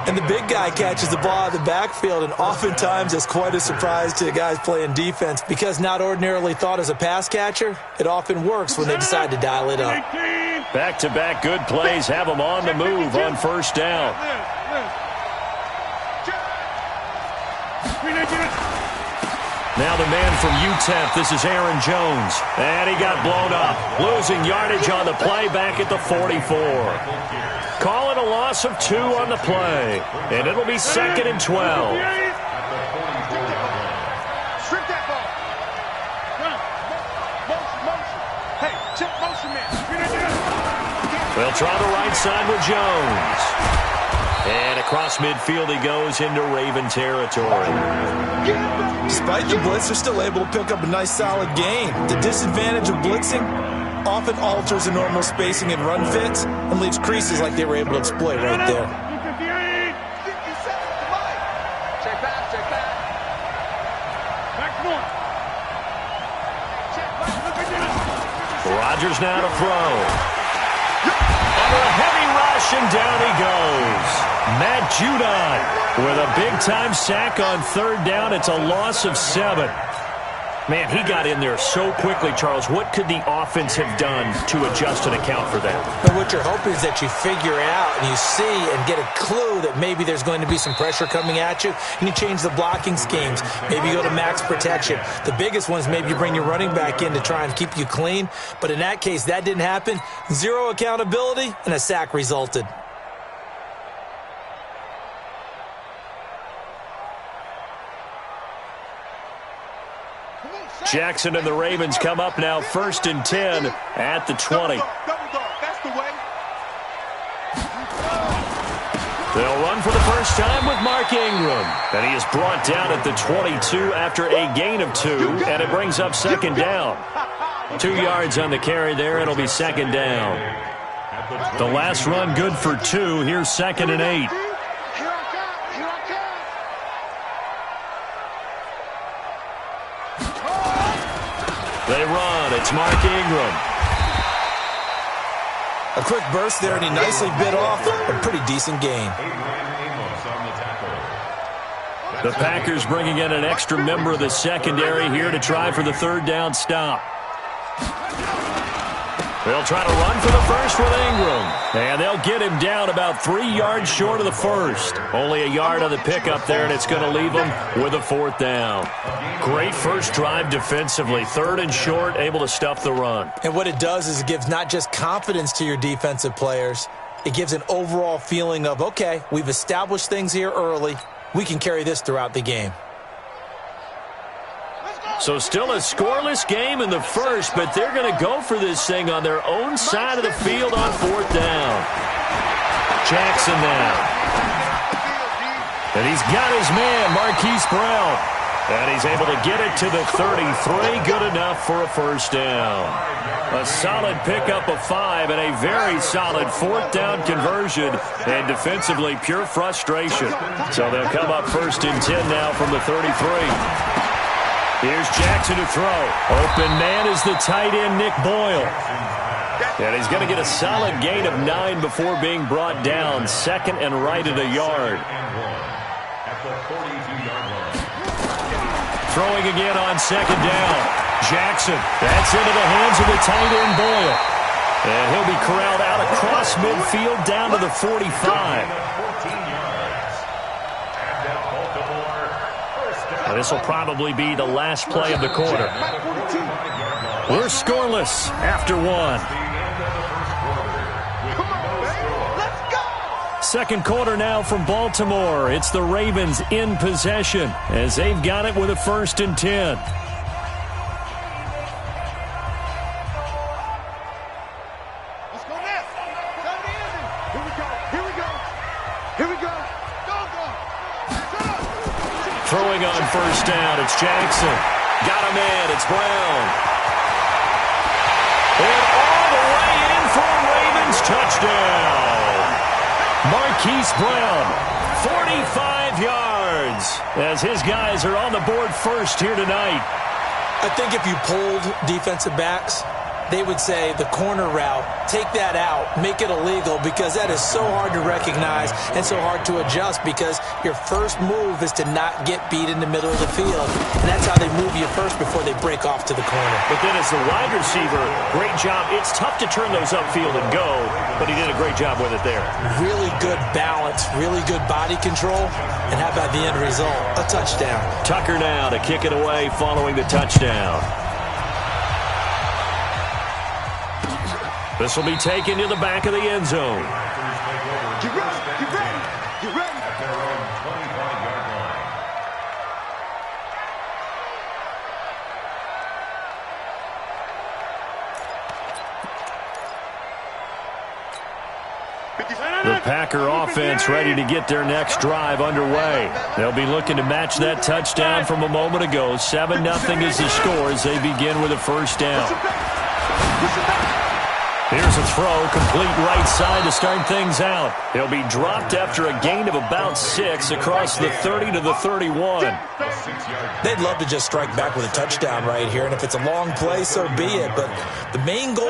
And the big guy catches the ball out of the backfield, and oftentimes it's quite a surprise to the guys playing defense because not ordinarily thought as a pass catcher, it often works when they decide to dial it up. Back-to-back good plays have them on the move on first down. Now the man from UTEP, this is Aaron Jones. And he got blown up. Losing yardage on the play back at the 44. Call it a loss of 2 on the play. And it'll be 2nd and 12. Strip that ball. Run. Motion. Hey, check motion, man. They'll try the right side with Jones. And across midfield he goes into Raven territory. Despite the blitz, they're still able to pick up a nice solid gain. The disadvantage of blitzing often alters the normal spacing and run fits and leaves creases like they were able to exploit right there. Check back. Back one. Rodgers now to throw. Under a heavy rush, and down he goes. Judon with a big-time sack on third down. It's a loss of 7. Man, he got in there so quickly, Charles. What could the offense have done to adjust and account for that? But what you're hoping is that you figure out and you see and get a clue that maybe there's going to be some pressure coming at you, and you change the blocking schemes. Maybe you go to max protection. The biggest one is maybe you bring your running back in to try and keep you clean. But in that case, that didn't happen. 0 accountability, and a sack resulted. Jackson and the Ravens come up now 1st and 10 at the 20. That's the way. They'll run for the first time with Mark Ingram. And he is brought down at the 22 after a gain of 2, and it brings up 2nd down. 2 yards on the carry there. It'll be 2nd down. The last run good for 2. Here's 2nd and 8. They run. It's Mark Ingram. A quick burst there, and he nicely bit off a pretty decent gain. The Packers bringing in an extra member of the secondary here to try for the 3rd down stop. They'll try to run for the first with Ingram. And they'll get him down about 3 yards short of the first. Only a yard on the pickup there, and it's going to leave him with a 4th down. Great first drive defensively. 3rd and short, able to stuff the run. And what it does is it gives not just confidence to your defensive players, it gives an overall feeling of, okay, we've established things here early. We can carry this throughout the game. So still a scoreless game in the first, but they're going to go for this thing on their own side of the field on 4th down. Jackson now. And he's got his man, Marquise Brown. And he's able to get it to the 33. Good enough for a 1st down. A solid pickup of 5 and a very solid 4th down conversion. And defensively, pure frustration. So they'll come up 1st and 10 now from the 33. Here's Jackson to throw. Open man is the tight end, Nick Boyle. And he's going to get a solid gain of 9 before being brought down. 2nd and right at a yard. Throwing again on 2nd down. Jackson. That's into the hands of the tight end, Boyle. And he'll be corralled out across midfield down to the 45. This will probably be the last play of the quarter. We're scoreless after 1. Second quarter now from Baltimore. It's the Ravens in possession as they've got it with a 1st and 10. Let's go next. Here we go. Here we go. Here we go. Throwing on 1st down, it's Jackson. Got a man, it's Brown. And all the way in for a Ravens touchdown. Marquise Brown, 45 yards, as his guys are on the board first here tonight. I think if you polled defensive backs, they would say the corner route, take that out, make it illegal, because that is so hard to recognize and so hard to adjust, because your first move is to not get beat in the middle of the field. And that's how they move you first before they break off to the corner. But then as the wide receiver, great job. It's tough to turn those upfield and go, but he did a great job with it there. Really good balance, really good body control, and how about the end result? A touchdown. Tucker now to kick it away following the touchdown. This will be taken to the back of the end zone. Get ready. Get ready. Get ready. At their own 25-yard line. The Packer offense ready to get their next drive underway. They'll be looking to match that touchdown from a moment ago. 7-0 is the score as they begin with a 1st down. Here's a throw, complete right side to start things out. He'll be dropped after a gain of about 6 across the 30 to the 31. They'd love to just strike back with a touchdown right here, and if it's a long play, so be it. But the main goal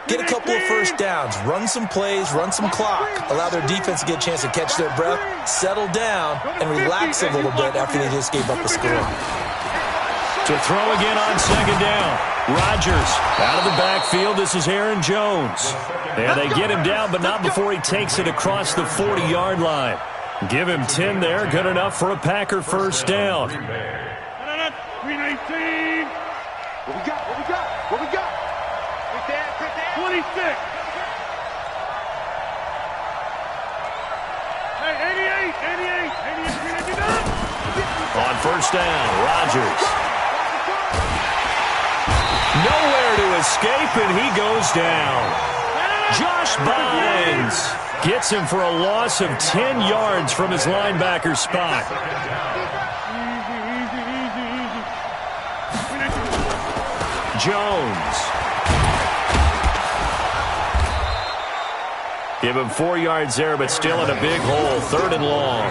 Get a couple of first downs, run some plays, run some clock, allow their defense to get a chance to catch their breath, settle down, and relax a little bit after they just gave up a score. To throw again on second down. Rodgers out of the backfield. This is Aaron Jones. And they get him down, but not before he takes it across the 40-yard line. Give him 10 there. Good enough for a Packer first down. 319. What we got? What we got? What we got? 26. Hey, 88. On first down, Rodgers. Nowhere to escape, and he goes down. Josh Bynes gets him for a loss of 10 yards from his linebacker spot. Jones. Give him 4 yards there, but still in a big hole, 3rd and long.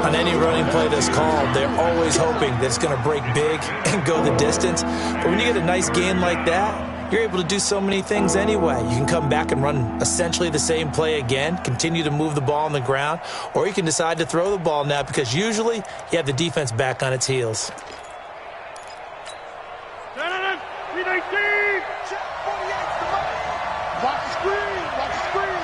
On any running play that's called, they're always hoping that it's going to break big and go the distance. But when you get a nice gain like that, you're able to do so many things anyway. You can come back and run essentially the same play again, continue to move the ball on the ground, or you can decide to throw the ball now because usually you have the defense back on its heels. 319. Watch the screen. Watch the screen.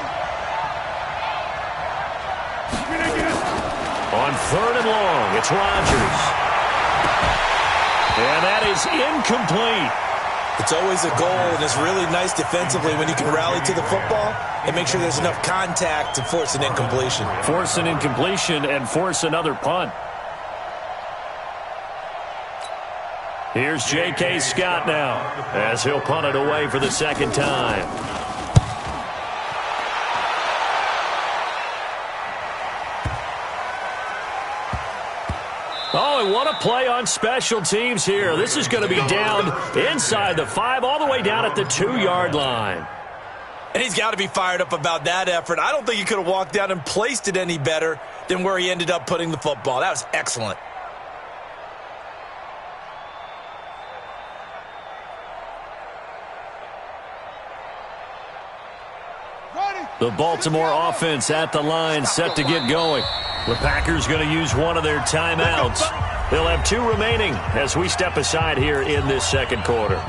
On 3rd and long, it's Rodgers. And that is incomplete. It's always a goal, and it's really nice defensively when you can rally to the football and make sure there's enough contact to force an incompletion. Force an incompletion and force another punt. Here's J.K. Scott now as he'll punt it away for the second time. Oh, and what a play on special teams here. This is going to be down inside the 5, all the way down at the 2-yard line. And he's got to be fired up about that effort. I don't think he could have walked down and placed it any better than where he ended up putting the football. That was excellent. The Baltimore offense at the line, set to get going. The Packers going to use one of their timeouts. They'll have 2 remaining as we step aside here in this second quarter.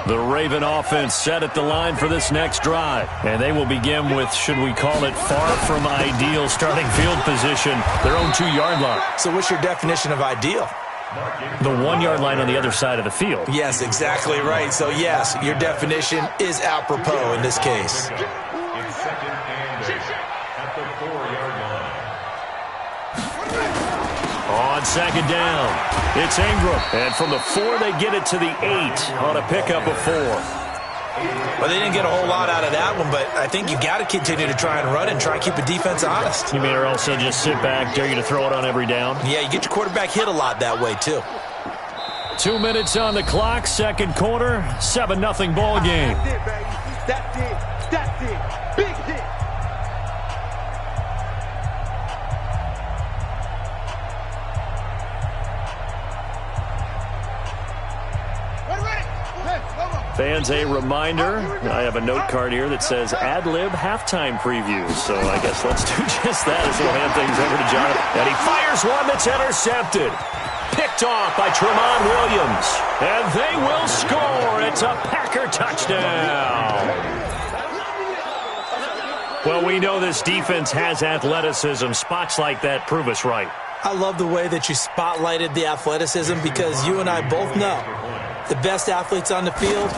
The Raven offense set at the line for this next drive. And they will begin with, should we call it, far from ideal starting field position, their own 2-yard line. So what's your definition of ideal? The 1-yard line on the other side of the field. Yes, exactly right. So, yes, your definition is apropos in this case. In 2nd and 8 at the 4-yard line. On second down, it's Ingram. And from the 4, they get it to the 8 on a pickup of 4. Well, they didn't get a whole lot out of that one, but I think you got to continue to try and run and try and keep the defense honest. You mean or also just sit back, dare you to throw it on every down? Yeah, you get your quarterback hit a lot that way, too. 2 minutes on the clock, second quarter, 7-0 ball game. That's it, baby. That's it. That's it. Big hit. Fans, a reminder, I have a note card here that says ad-lib halftime preview. So I guess let's do just that as we'll hand things over to Jonathan. And he fires one that's intercepted. Picked off by Tremont Williams. And they will score. It's a Packer touchdown. Well, we know this defense has athleticism. Spots like that prove us right. I love the way that you spotlighted the athleticism because you and I both know the best athletes on the field,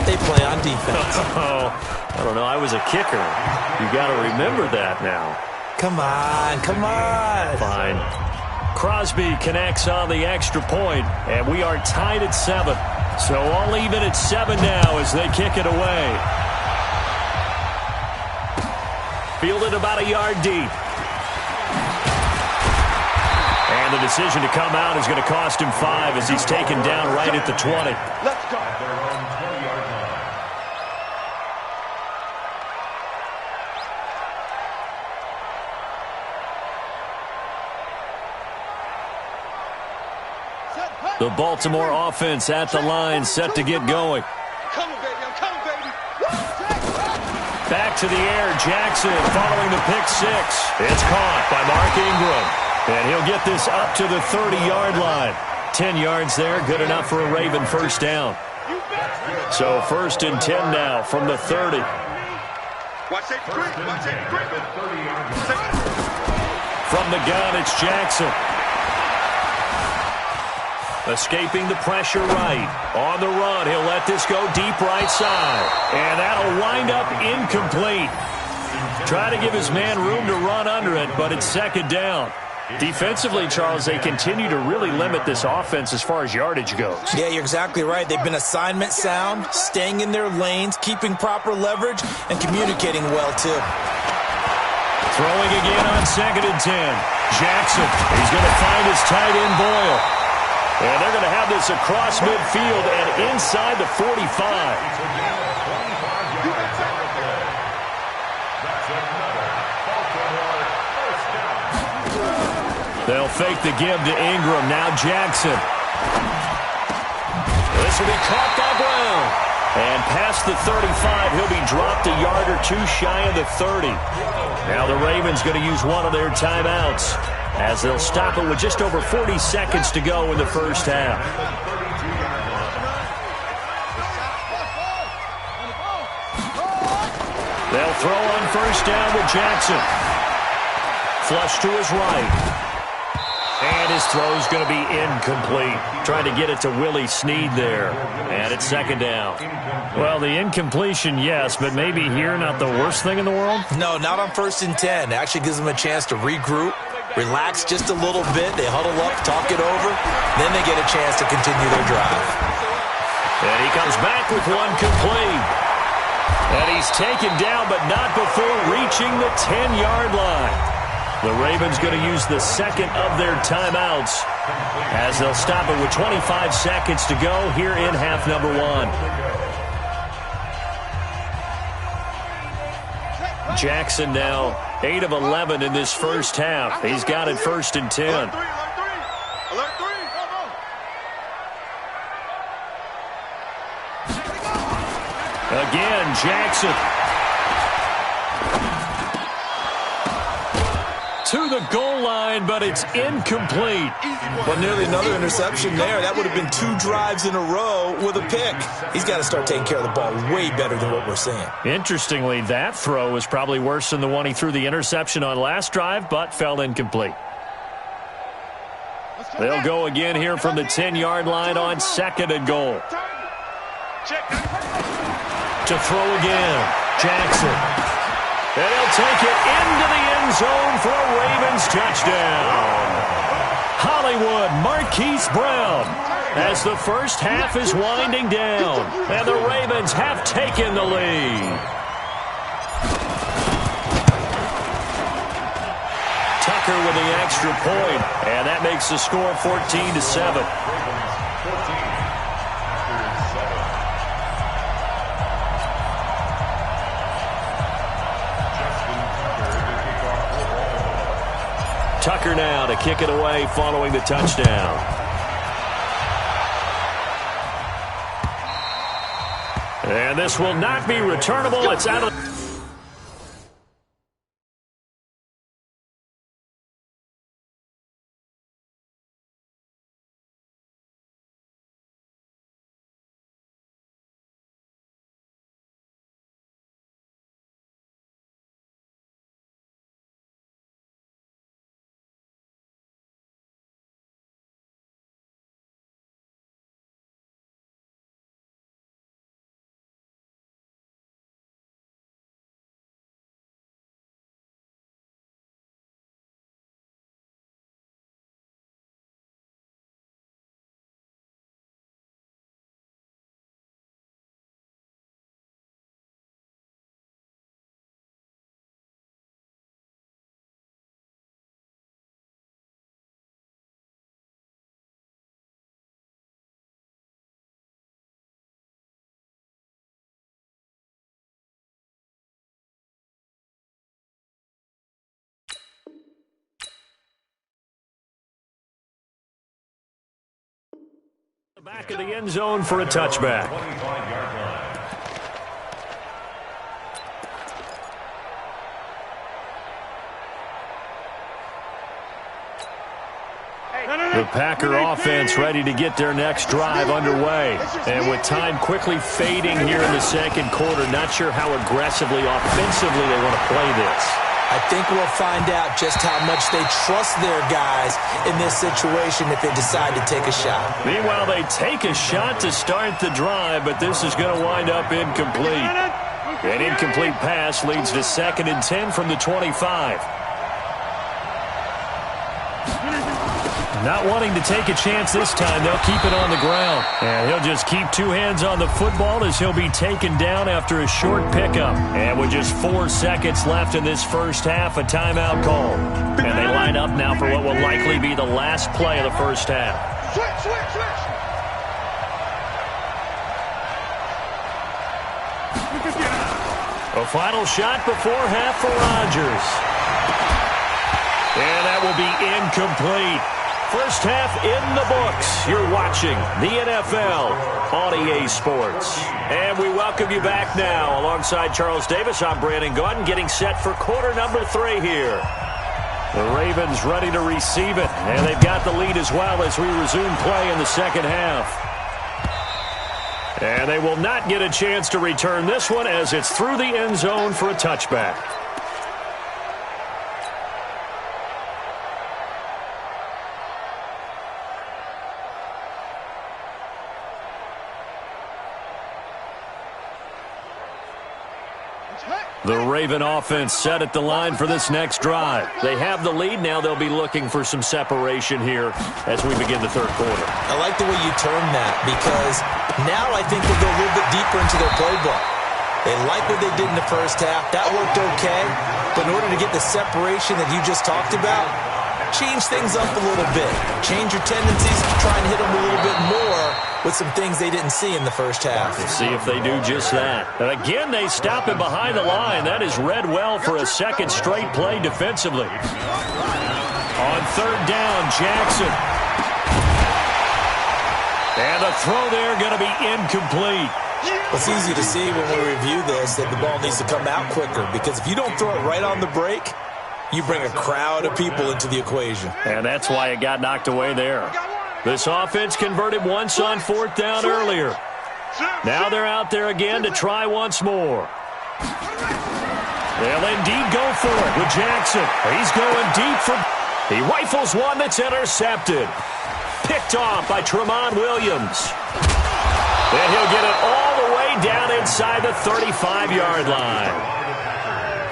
they play on defense. Oh, I don't know. I was a kicker. You got to remember that now. Come on, come on. Fine. Crosby connects on the extra point, and we are tied at 7. So all even at 7 now as they kick it away. Fielded about a yard deep. And the decision to come out is going to cost him 5 as he's taken down right at the 20. Let's go. At their own 20-yard line. The Baltimore offense at the line, set to get going. coming, baby. I'm coming, baby. Back to the air, Jackson following the pick six. It's caught by Mark Ingram. And he'll get this up to the 30-yard line. 10 yards there, good enough for a Raven first down. So 1st and 10 now from the 30. Watch it, watch it, From the gun, it's Jackson. Escaping the pressure right. On the run, he'll let this go deep right side. And that'll wind up incomplete. Try to give his man room to run under it, but it's 2nd down. Defensively, Charles, they continue to really limit this offense as far as yardage goes. Yeah, you're exactly right. They've been assignment sound, staying in their lanes, keeping proper leverage, and communicating well, too. Throwing again on 2nd and 10. Jackson, he's going to find his tight end Boyle. And they're going to have this across midfield and inside the 45. They'll fake the give to Ingram. Now Jackson. This will be caught by Brown. And past the 35, he'll be dropped a yard or two shy of the 30. Now the Ravens going to use one of their timeouts as they'll stop it with just over 40 seconds to go in the first half. They'll throw on first down with Jackson. Flush to his right. And his throw's going to be incomplete. Trying to get it to Willie Snead there. And it's 2nd down. Well, the incompletion, yes, but maybe here not the worst thing in the world? No, not on 1st and 10. It actually gives them a chance to regroup, relax just a little bit. They huddle up, talk it over. Then they get a chance to continue their drive. And he comes back with one complete. And he's taken down, but not before reaching the 10-yard line. The Ravens going to use the second of their timeouts as they'll stop it with 25 seconds to go here in half number 1. Jackson now 8 of 11 in this first half. He's got it 1st and 10. Alert 3. Again, Jackson. To the goal line, but it's incomplete. Well, nearly another interception there. That would have been 2 drives in a row with a pick. He's got to start taking care of the ball way better than what we're seeing. Interestingly, that throw was probably worse than the one he threw the interception on last drive, but fell incomplete. They'll go again here from the 10-yard line on 2nd and goal. To throw again, Jackson. And he'll take it into the end zone for a Ravens touchdown. Hollywood Marquise Brown as the first half is winding down. And the Ravens have taken the lead. Tucker with the extra point. And that makes the score 14-7. Tucker now to kick it away following the touchdown. And this will not be returnable. It's out of... Back of the end zone for a touchback. 25-yard line. The Packer offense ready to get their next drive underway. And with time quickly fading here in the second quarter, not sure how aggressively, offensively they want to play this. I think we'll find out just how much they trust their guys in this situation if they decide to take a shot. Meanwhile, they take a shot to start the drive, but this is going to wind up incomplete. An incomplete pass leads to 2nd and 10 from the 25. Not wanting to take a chance this time, they'll keep it on the ground. And he'll just keep 2 hands on the football as he'll be taken down after a short pickup. And with just 4 seconds left in this first half, a timeout call. And they line up now for what will likely be the last play of the first half. Switch. A final shot before half for Rodgers. And that will be incomplete. First half in the books. You're watching the NFL on EA Sports. And we welcome you back now. Alongside Charles Davis, I'm Brandon Gaudin, getting set for quarter number 3 here. The Ravens ready to receive it. And they've got the lead as well as we resume play in the second half. And they will not get a chance to return this one as it's through the end zone for a touchback. The Raven offense set at the line for this next drive. They have the lead. Now they'll be looking for some separation here as we begin the third quarter. I like the way you termed that because now I think they'll go a little bit deeper into their playbook. They like what they did in the first half. That worked okay. But in order to get the separation that you just talked about, change things up a little bit. Change your tendencies, try and hit them a little bit more with some things they didn't see in the first half. We'll see if they do just that. And again, they stop him behind the line. That is read well for a second straight play defensively. On third down, Jackson. And the throw there going to be incomplete. It's easy to see when we review this that the ball needs to come out quicker because if you don't throw it right on the break, you bring a crowd of people into the equation. And that's why it got knocked away there. This offense converted once on fourth down earlier. Now they're out there again to try once more. They'll indeed go for it with Jackson. He's going deep for... He rifles one that's intercepted. Picked off by Tramon Williams. And he'll get it all the way down inside the 35-yard line.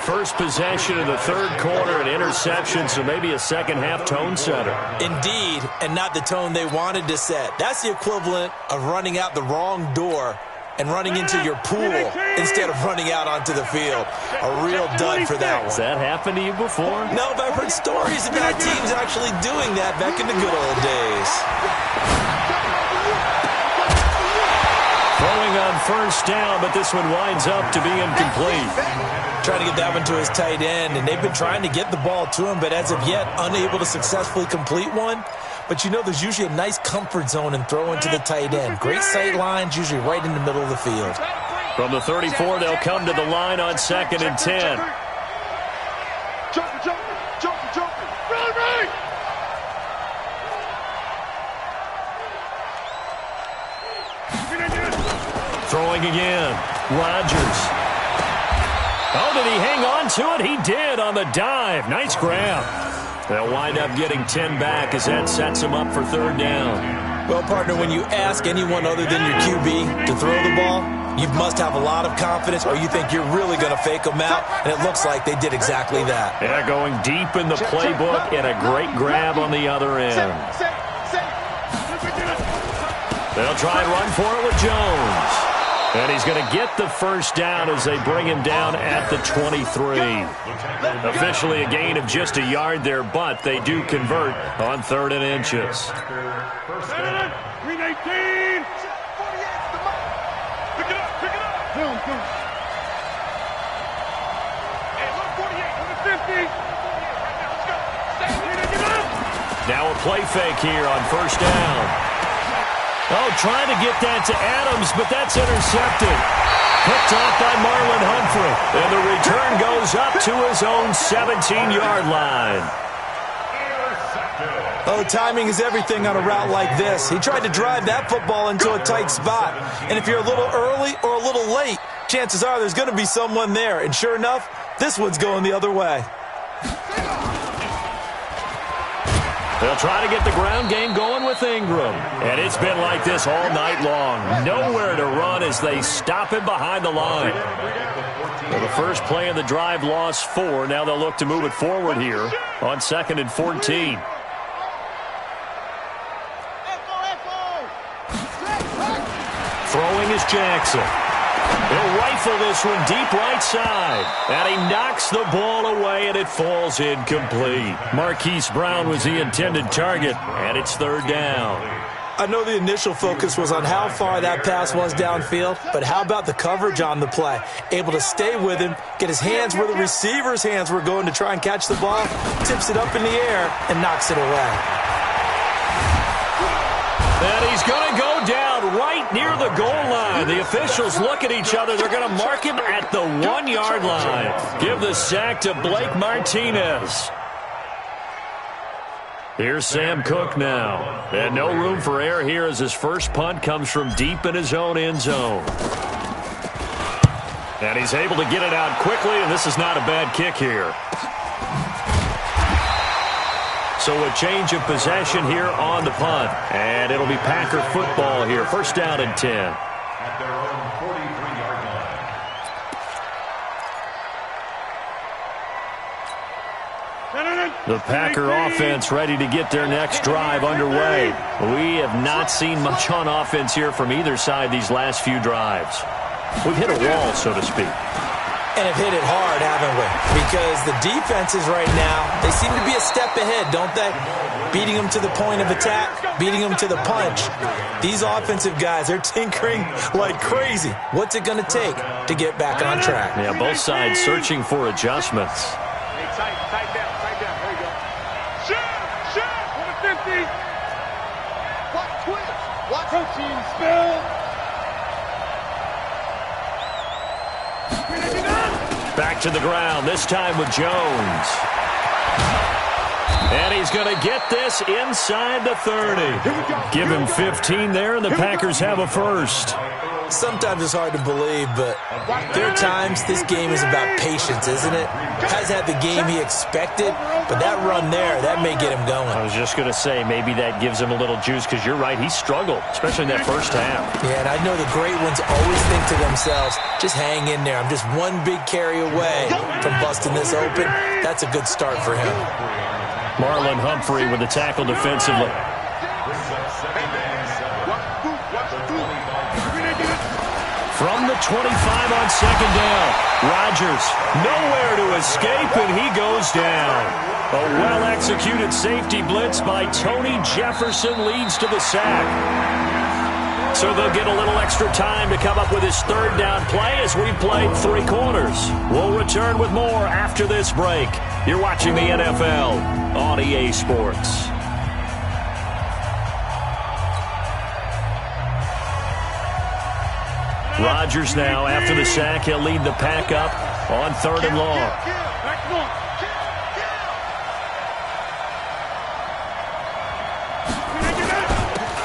First possession of the third quarter, an interception, so maybe a second-half tone setter. Indeed, and not the tone they wanted to set. That's the equivalent of running out the wrong door and running into your pool instead of running out onto the field. A real dud for that one. Has that happened to you before? No, but I've heard stories about teams actually doing that back in the good old days. Throwing on first down, but this one winds up to be incomplete. Trying to get that one to his tight end, and they've been trying to get the ball to him, but as of yet, unable to successfully complete one. But you know there's usually a nice comfort zone in throwing to the tight end. Great sight lines, usually right in the middle of the field. From the 34, they'll come to the line on 2nd and 10. Jump. Run, right! Throwing again. Rodgers. Oh, did he hang on to it? He did on the dive. Nice grab. They'll wind up getting 10 back as that sets him up for third down. Well, partner, when you ask anyone other than your QB to throw the ball, you must have a lot of confidence or you think you're really going to fake them out, and it looks like they did exactly that. Yeah, going deep in the playbook and a great grab on the other end. They'll try and run for it with Jones. And he's going to get the first down as they bring him down at the 23. Officially a gain of just a yard there, but they do convert on 3rd and inches. Green 18. Pick it up. Come. Hey, look, 48, look at 50. Now a play fake here on first down. Oh, trying to get that to Adams, but that's intercepted. Picked off by Marlon Humphrey. And the return goes up to his own 17-yard line. Intercepted. Oh, timing is everything on a route like this. He tried to drive that football into a tight spot. And if you're a little early or a little late, chances are there's going to be someone there. And sure enough, this one's going the other way. They'll try to get the ground game going with Ingram. And it's been like this all night long. Nowhere to run as they stop him behind the line. Well, the first play of the drive lost 4. Now they'll look to move it forward here on 2nd and 14. Throwing is Jackson. He'll rifle this one deep right side. And he knocks the ball away, and it falls incomplete. Marquise Brown was the intended target, and it's 3rd down. I know the initial focus was on how far that pass was downfield, but how about the coverage on the play? Able to stay with him, get his hands where the receiver's hands were going to try and catch the ball, tips it up in the air, and knocks it away. And he's going to go down right near the goal line. The officials look at each other. They're going to mark him at the 1-yard line. Give the sack to Blake Martinez. Here's Sam Cook now. And no room for error here as his first punt comes from deep in his own end zone. And he's able to get it out quickly, and this is not a bad kick here. So a change of possession here on the punt. And it'll be Packer football here. 1st down and 10. At their own 43-yard line. The Packer offense ready to get their next drive underway. We have not seen much on offense here from either side these last few drives. We've hit a wall, so to speak. And have hit it hard, haven't we? Because the defenses right now, they seem to be a step ahead, don't they? Beating them to the point of attack, beating them to the punch. These offensive guys, they're tinkering like crazy. What's it going to take to get back on track? Yeah, both sides searching for adjustments. Tight down. There you go. Shot. On the 50. Watch twist. Watch protein spill. Back to the ground, this time with Jones. And he's going to get this inside the 30. Give him 15 there, and the Packers have a first. Sometimes it's hard to believe, but there are times this game is about patience, isn't it? Has had the game he expected, but that run there, that may get him going. I was just going to say, maybe that gives him a little juice, because you're right, he struggled, especially in that first half. Yeah, and I know the great ones always think to themselves, just hang in there. I'm just one big carry away from busting this open. That's a good start for him. Marlon Humphrey with the tackle defensively. From the 25 on 2nd down. Rodgers nowhere to escape, and he goes down. A well-executed safety blitz by Tony Jefferson leads to the sack. So they'll get a little extra time to come up with his 3rd down play as we've played 3 quarters. We'll return with more after this break. You're watching the NFL on EA Sports. Rodgers now, after the sack, he'll lead the pack up on 3rd and long.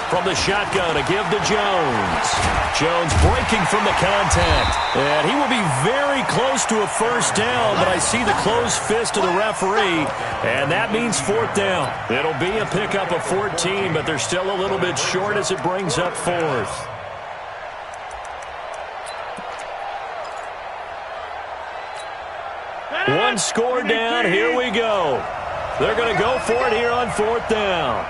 From the shotgun, a give to Jones. Jones breaking from the contact. And he will be very close to a first down, but I see the closed fist of the referee, and that means 4th down. It'll be a pickup of 14, but they're still a little bit short as it brings up 4th. One score down, here we go. They're going to go for it here on 4th down.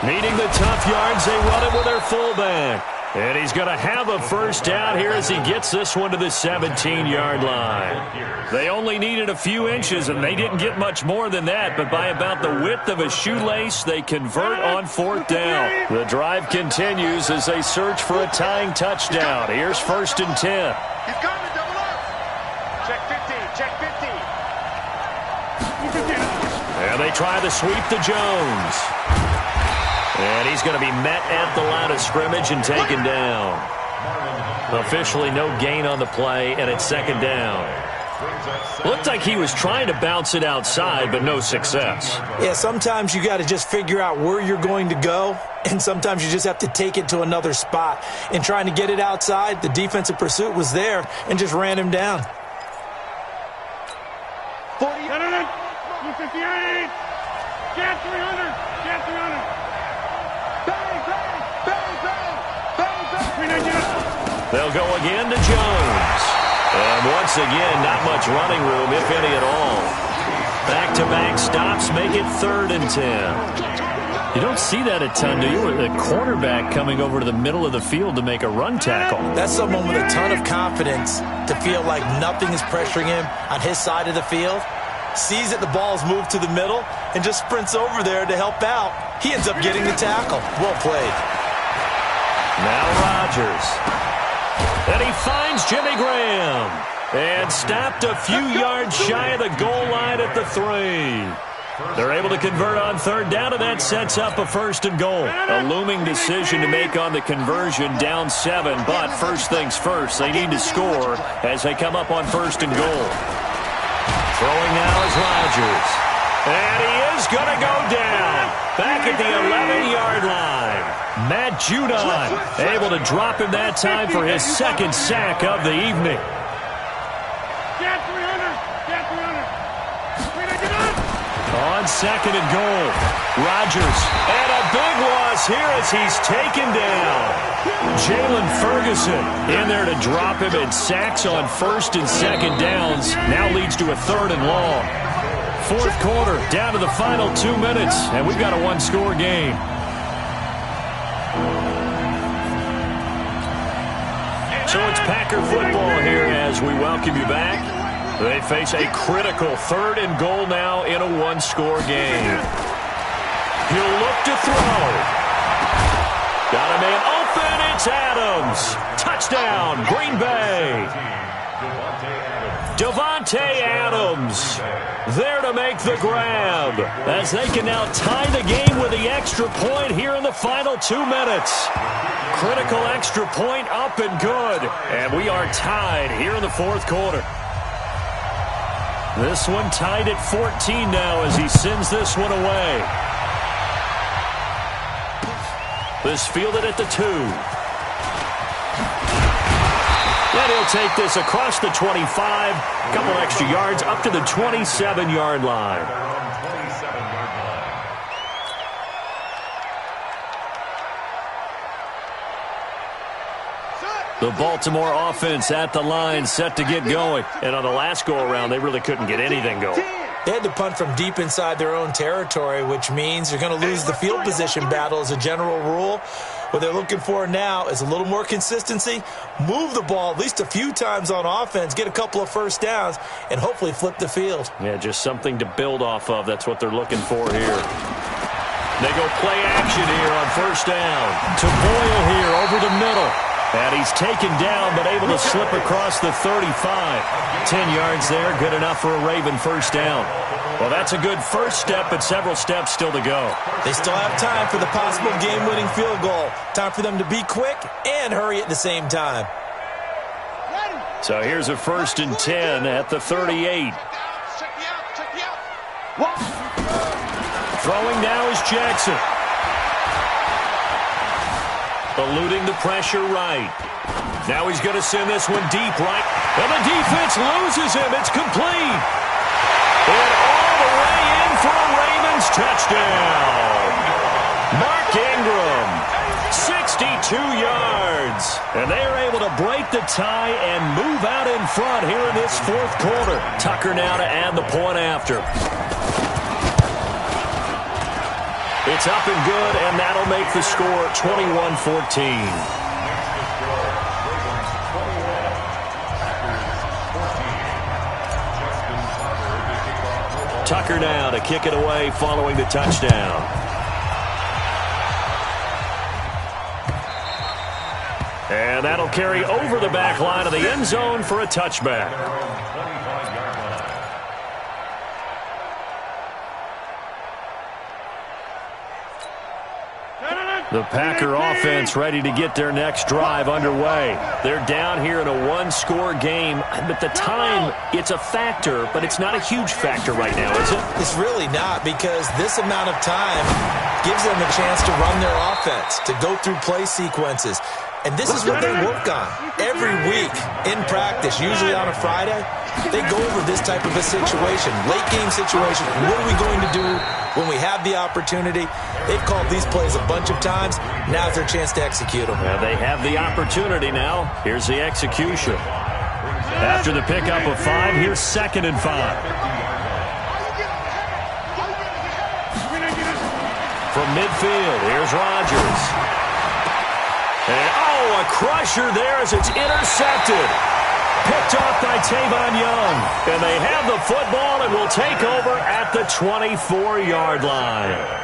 Needing the tough yards, they run it with their fullback. And he's going to have a first down here as he gets this one to the 17-yard line. They only needed a few inches, and they didn't get much more than that, but by about the width of a shoelace, they convert on 4th down. The drive continues as they search for a tying touchdown. Here's 1st and 10. He's coming, double up. Check 50, check 50. And they try the sweep to Jones. And he's going to be met at the line of scrimmage and taken down. Officially no gain on the play, and it's 2nd down. Looked like he was trying to bounce it outside, but no success. Yeah, sometimes you got to just figure out where you're going to go, and sometimes you just have to take it to another spot. In trying to get it outside, the defensive pursuit was there and just ran him down. 40, 258, get 300, get 300. Bang, bang, bang, bang, bang, bang. They'll go again to Jones. And once again, not much running room, if any at all. Back-to-back stops make it 3rd and 10. You don't see that a ton, do you? A cornerback coming over to the middle of the field to make a run tackle. That's someone with a ton of confidence to feel like nothing is pressuring him on his side of the field. Sees that the ball's moved to the middle and just sprints over there to help out. He ends up getting the tackle. Well played. Now Rodgers. And he finds Jimmy Graham. And stopped a few yards shy of the goal line at the 3. They're able to convert on 3rd down, and that sets up a 1st and goal. A looming decision to make on the conversion, down 7. But first things first, they need to score as they come up on 1st and goal. Throwing now is Rodgers. And he is going to go down. Back at the 11-yard line. Matt Judon able to drop him that time for his 2nd sack of the evening. Get 300, get 300. On 2nd and goal, Rodgers. And a big loss here as he's taken down. Jalen Ferguson in there to drop him, and sacks on 1st and 2nd downs. Now leads to a 3rd and long. 4th quarter, down to the final 2 minutes, and we've got a 1-score game. So it's Packer football here as we welcome you back. They face a critical 3rd and goal now in a 1-score game. He'll look to throw. Got a man open. It's Adams. Touchdown, Green Bay. Devontae Adams there to make the grab as they can now tie the game with the extra point here in the final 2 minutes. Critical extra point up and good. And we are tied here in the 4th quarter. This one tied at 14 now as he sends this one away. This fielded at the 2. And he'll take this across the 25. A couple extra yards up to the 27-yard line. The Baltimore offense at the line, set to get going. And on the last go-around, they really couldn't get anything going. They had to punt from deep inside their own territory, which means they're going to lose the field position battle as a general rule. What they're looking for now is a little more consistency, move the ball at least a few times on offense, get a couple of 1st downs, and hopefully flip the field. Yeah, just something to build off of. That's what they're looking for here. They go play action here on 1st down. To Boyle here over the middle. And he's taken down, but able to slip across the 35. 10 yards there, good enough for a Raven 1st down. Well, that's a good first step, but several steps still to go. They still have time for the possible game-winning field goal. Time for them to be quick and hurry at the same time. So here's a 1st and 10 at the 38. Throwing now is Jackson. Eluding the pressure right. Now he's going to send this one deep right. And the defense loses him. It's complete. And all the way in for a Ravens touchdown. Mark Ingram, 62 yards. And they are able to break the tie and move out in front here in this 4th quarter. Tucker now to add the point after. It's up and good, and that'll make the score 21-14. Tucker now to kick it away following the touchdown. And that'll carry over the back line of the end zone for a touchback. The Packer offense ready to get their next drive underway. They're down here in a one-score game, but the time, it's a factor, but it's not a huge factor right now, is it? It's really not, because this amount of time gives them a chance to run their offense, to go through play sequences. And this is what they work on every week in practice, usually on a Friday. They go over this type of a situation, late-game situation. What are we going to do when we have the opportunity? They've called these plays a bunch of times. Now's their chance to execute them. Well, they have the opportunity now. Here's the execution. After the pickup of 5, here's 2nd and 5. From midfield, here's Rodgers. And, oh, a crusher there as it's intercepted. Picked off by Tavon Young. And they have the football and will take over at the 24-yard line.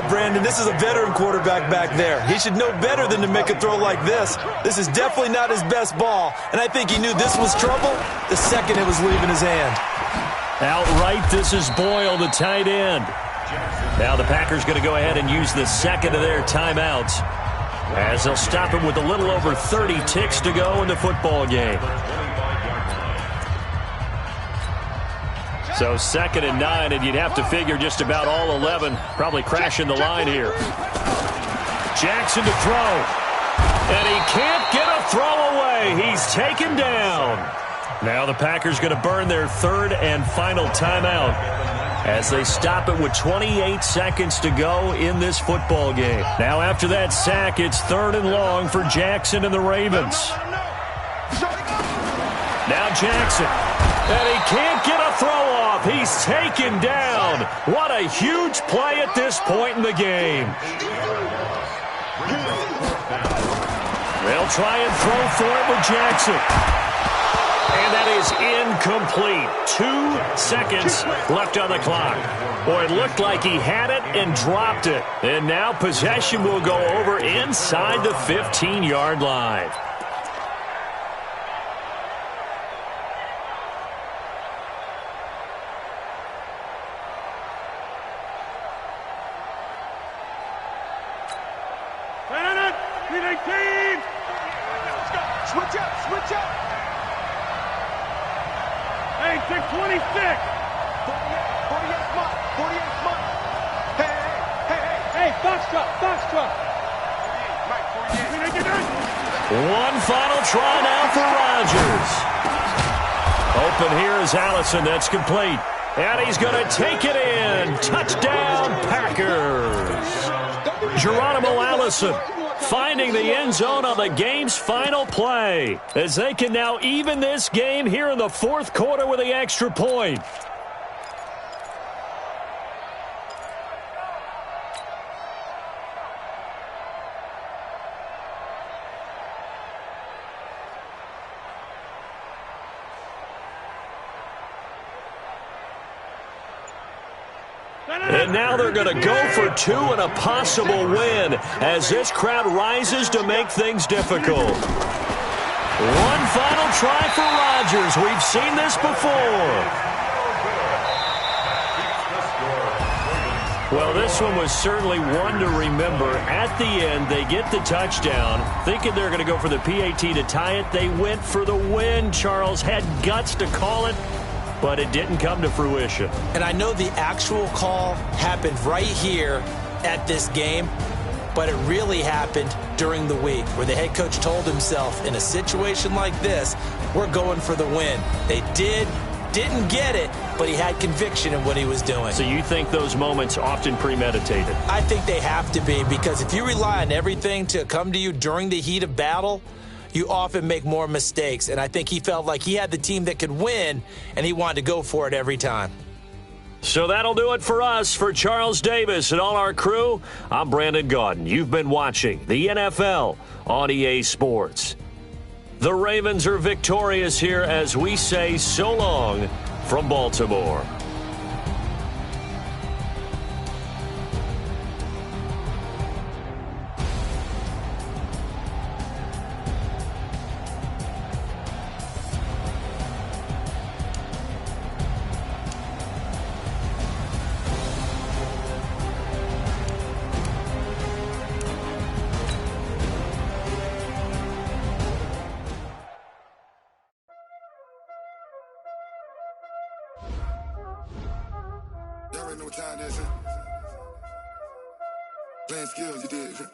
Brandon, this is a veteran quarterback back there. He should know better than to make a throw like this. This is definitely not his best ball, and I think he knew this was trouble the second it was leaving his hand. Outright, this is Boyle, the tight end. Now the Packers going to go ahead and use the second of their timeouts, as they'll stop him with a little over 30 ticks to go in the football game. So 2nd and 9, and you'd have to figure just about all 11 probably crashing the line here. Jackson to throw. And he can't get a throw away. He's taken down. Now the Packers going to burn their 3rd and final timeout as they stop it with 28 seconds to go in this football game. Now after that sack, it's 3rd and long for Jackson and the Ravens. Now Jackson. And he can't get a throw off. He's taken down. What a huge play at this point in the game. They'll try and throw for it with Jackson. And that is incomplete. 2 seconds left on the clock. Boy, it looked like he had it and dropped it. And now possession will go over inside the 15-yard line. Switch up, switch up. Hey, 626. 48 smart, 48 smart. Hey, Foxtrot. Right, 48. One final try now for Rodgers. Open here is Allison. That's complete. And he's going to take it in. Touchdown, Packers. Geronimo Allison finding the end zone on the game's final play, as they can now even this game here in the 4th quarter with the extra point. And now they're going to go for 2 and a possible win as this crowd rises to make things difficult. One final try for Rodgers. We've seen this before. Well, this one was certainly one to remember. At the end, they get the touchdown. Thinking they're going to go for the PAT to tie it. They went for the win. Charles had guts to call it, but it didn't come to fruition. And I know the actual call happened right here at this game, but it really happened during the week where the head coach told himself, in a situation like this, we're going for the win. They didn't get it, but he had conviction in what he was doing. So you think those moments often premeditated? I think they have to be, because if you rely on everything to come to you during the heat of battle, you often make more mistakes. And I think he felt like he had the team that could win, and he wanted to go for it every time. So that'll do it for us. For Charles Davis and all our crew, I'm Brandon Gaudin. You've been watching the NFL on EA Sports. The Ravens are victorious here as we say so long from Baltimore. Y'all already know what time it is. Playing skills, you did.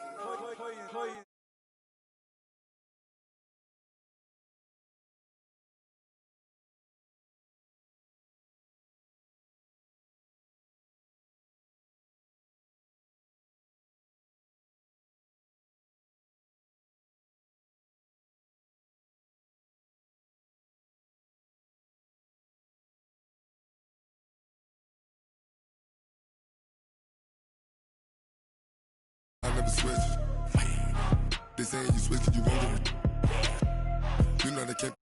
I never switch. They saying you switch, you won't. You know they can't.